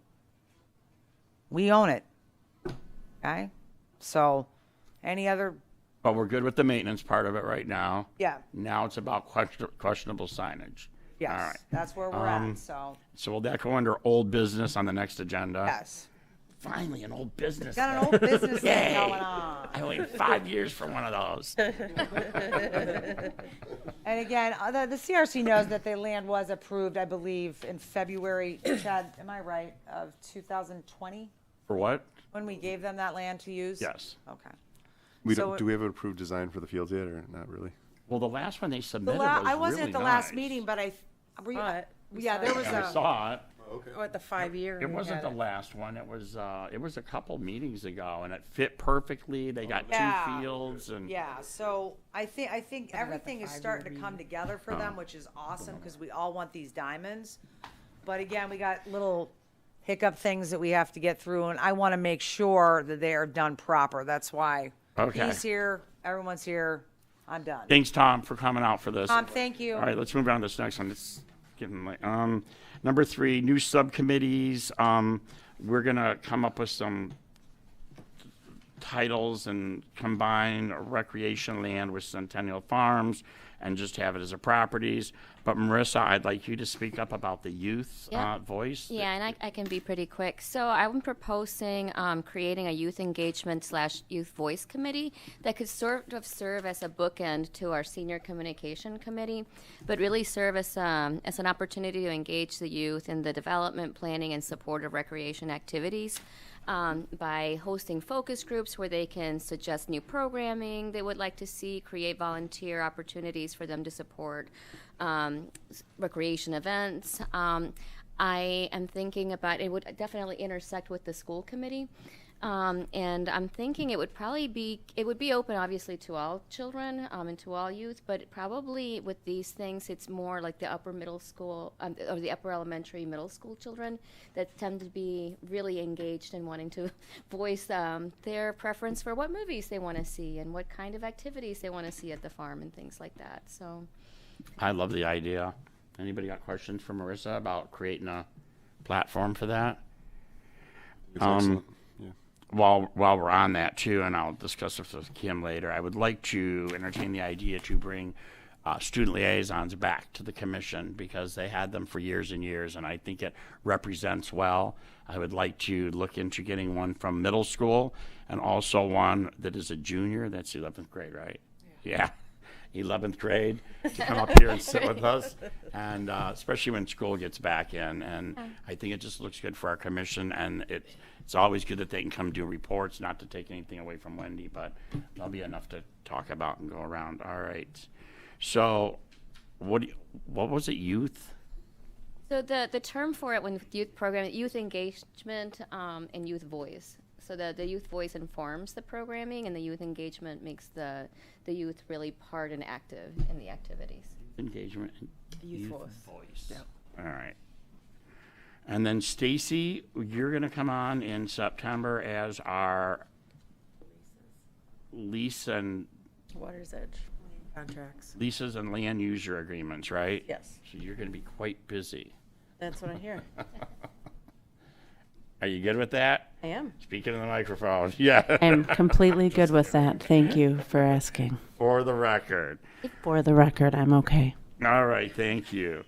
We own it. Okay? So any other, But we're good with the maintenance part of it right now. yeah, Now it's about questionable signage. yes. All right. That's where we're at, so, So will that go under old business on the next agenda? yes. Finally, an old business. Got an thing. old business thing Yay. going on. I waited 5 years for one of those. And again, the CRC knows that the land was approved, I believe, in February, Chad, am I right, of 2020? For what? When we gave them that land to use? Yes. Okay. So Do we have an approved design for the fields yet, or not really? Well, the last one they The submitted la- was I wasn't really at the last nice. meeting, but were you- But yeah, there was And I a, saw it. Oh, at the 5-year. It wasn't the last one. It was a couple meetings ago, and it fit perfectly. They got Yeah. 2 fields, and yeah, so I think everything is starting to come together for them, which is awesome, because we all want these diamonds. But again, we got little hiccup things that we have to get through, and I want to make sure that they are done proper. That's why Okay. he's here, everyone's here, I'm done. thanks, Tom, for coming out for this. Thank you. All right, let's move on to this next one. It's getting late. Number 3, new subcommittees. We're gonna come up with some titles and combine recreation land with Centennial Farms and just have it as a properties. But Marissa, I'd like you to speak up about the youth Yeah. voice. Yeah, and I can be pretty quick. So I'm proposing creating a youth engagement / youth voice committee that could sort of serve as a bookend to our senior communication committee, but really serve as an opportunity to engage the youth in the development, planning, and support of recreation activities. By hosting focus groups where they can suggest new programming they would like to see, create volunteer opportunities for them to support recreation events. I am thinking about, it would definitely intersect with the school committee. And I'm thinking it would be open obviously to all children and to all youth, but probably with these things, it's more like the upper middle school or the upper elementary middle school children that tend to be really engaged in wanting to voice their preference for what movies they want to see and what kind of activities they want to see at the farm and things like that. So I love the idea. Anybody got questions for Marissa about creating a platform for that? It's excellent. Yeah. While we're on that too, and I'll discuss this with Kim later, I would like to entertain the idea to bring student liaisons back to the commission because they had them for years and years, and I think it represents well. I would like to look into getting one from middle school and also one that is a junior. That's 11th grade, right? Yeah. 11th grade to come up here and sit with us, and especially when school gets back in. And I think it just looks good for our commission, and it's always good that they can come do reports, not to take anything away from Wendy, but there'll be enough to talk about and go around. All right. So what was it, youth? So the term for it when youth program, youth engagement and youth voice. So the youth voice informs the programming, and the youth engagement makes the youth really part and active in the activities. Engagement and Youth voice. Yep. All right. And then Stacy, you're going to come on in September as our lease and Water's Edge contracts. leases and land user agreements, right? Yes, So you're going to be quite busy. that's what I hear. Are you good with that? I am. Speaking in the microphone. Yeah. I'm completely good with that. Thank you for asking. For the record. For the record, I'm okay. All right. Thank you.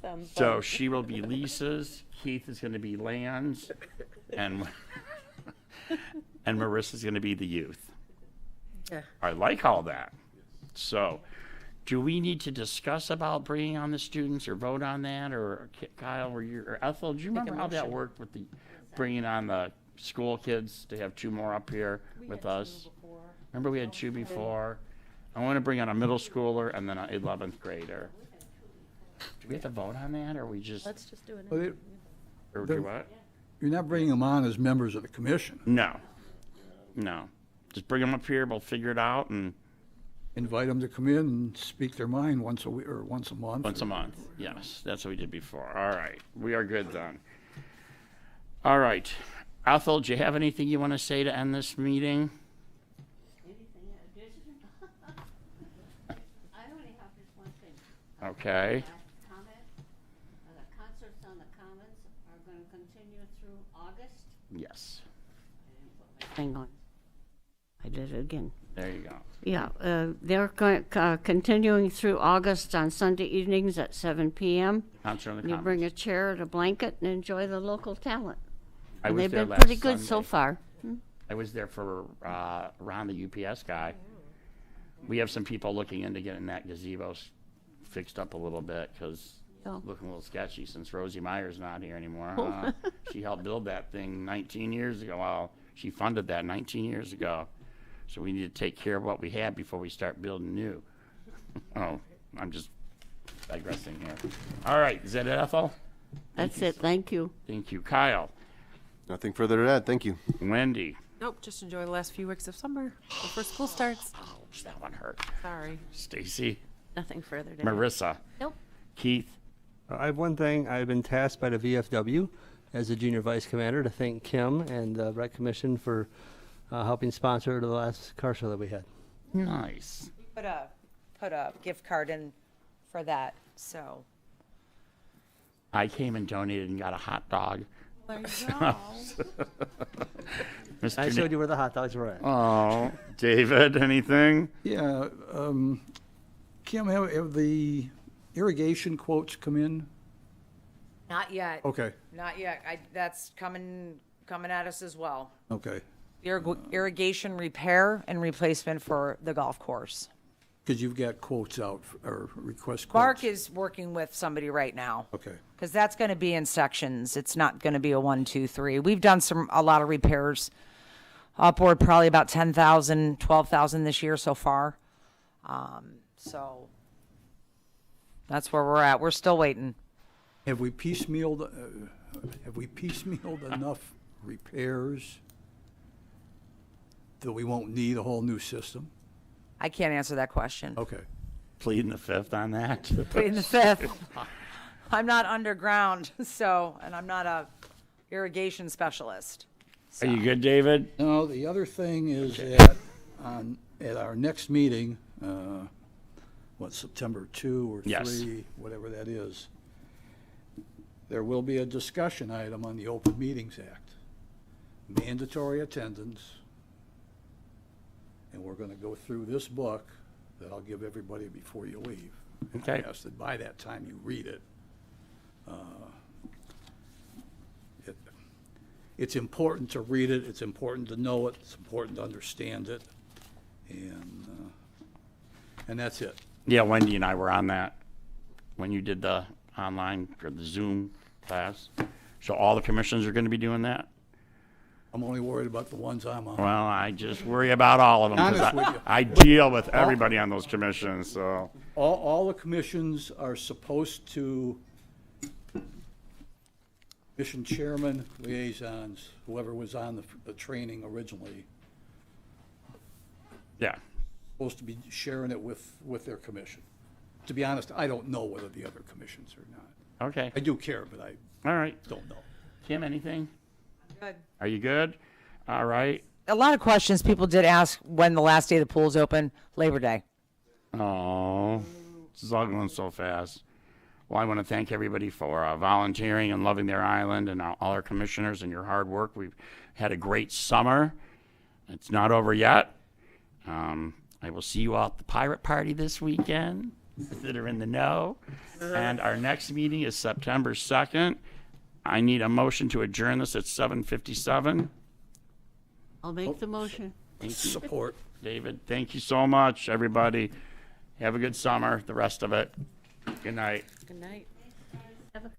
Sounds So fun. she will be leases. Keith is going to be lands, and Marissa's going to be the youth. Yeah. I like all that. So, do we need to discuss about bringing on the students or vote on that, or Kyle, or Ethel? Do you remember how that worked with the bringing on the school kids to have two more up here with us? Remember we had two before. I want to bring on a middle schooler and then an 11th grader. Do we have to vote on that, or we just Let's just do it. Well, or do what? You're not bringing them on as members of the commission. No. Just bring them up here. We'll figure it out, and Invite them to come in and speak their mind once a week or once a month. once a month. Yes, that's what we did before. All right, we are good then. All right, Ethel, do you have anything you want to say to end this meeting? I only have just one thing. Okay. Comment. The concerts on the Commons are going to continue through August. Yes. Hang on. I did it again. There you go. Yeah, they're continuing through August on Sunday evenings at 7 p.m. Concert on the You Commons. bring a chair and a blanket and enjoy the local talent. I And was they've there been last pretty good so Sunday. far. I was there for Ron, the UPS guy. We have some people looking into getting that gazebo fixed up a little bit because Oh. it's looking a little sketchy since Rosie Meyer's not here anymore. Huh? She helped build that thing 19 years ago. Well, she funded that 19 years ago. So we need to take care of what we had before we start building new. Oh, I'm just digressing here. All right, is that it, Ethel? That's it. Thank you. Thank you. Kyle, Nothing further to add. Thank you. Wendy. Nope, just enjoy the last few weeks of summer before school starts. Ouch, that one hurt. Sorry. Stacy, Nothing further to Marissa, Nope. Keith. I have one thing. I've been tasked by the VFW as the junior vice commander to thank Kim and the Rec Commission for helping sponsor the last car show that we had. Nice. Put a gift card in for that, so. I came and donated and got a hot dog. There you Mr. I showed you where the hot dogs were at. Oh, David, anything? Yeah, Kim, have the irrigation quotes come in? Not yet. Okay, Not yet. That's coming at us as well. okay. Irrigation repair and replacement for the golf course. Because you've got quotes out, or request quotes. Mark is working with somebody right now. Okay, Because that's going to be in sections. It's not going to be a 1, 2, 3. We've done a lot of repairs, upward probably about 10,000, 12,000 this year so far. So that's where we're at. We're still waiting. have we piecemealed enough repairs, that we won't need a whole new system? I can't answer that question. Okay. Pleading the fifth on that. Pleading the fifth. I'm not underground, so, and I'm not a irrigation specialist. Are you good, David? No, the other thing is at our next meeting, September 2 or 3, Yes. whatever that is, there will be a discussion item on the Open Meetings Act. Mandatory attendance. And we're going to go through this book that I'll give everybody before you leave. And Okay. I ask that by that time you read it. It's important to read it, it's important to know it, it's important to understand it, and that's it. Yeah, Wendy and I were on that when you did the online or the Zoom class. So all the commissions are going to be doing that? I'm only worried about the ones I'm on. Well, I just worry about all of them. 'Cause Honest with you. I deal with everybody on those commissions, so. All the commissions are supposed to, commission chairman, liaisons, whoever was on the training originally, Yeah. supposed to be sharing it with their commission. To be honest, I don't know whether the other commissions are not. Okay. I do care, but I All right. don't know. Kim, anything? Good. Are you good? All right. A lot of questions people did ask when the last day the pool's open, Labor Day. Oh, this is all going so fast. Well, I want to thank everybody for volunteering and loving their island, and all our commissioners and your hard work. We've had a great summer. It's not over yet. I will see you all at the pirate party this weekend that are in the know. And our next meeting is September 2nd. I need a motion to adjourn this at 7:57. I'll make the motion. Support. David, thank you so much, everybody. Have a good summer, the rest of it. Good night. Good night. Have a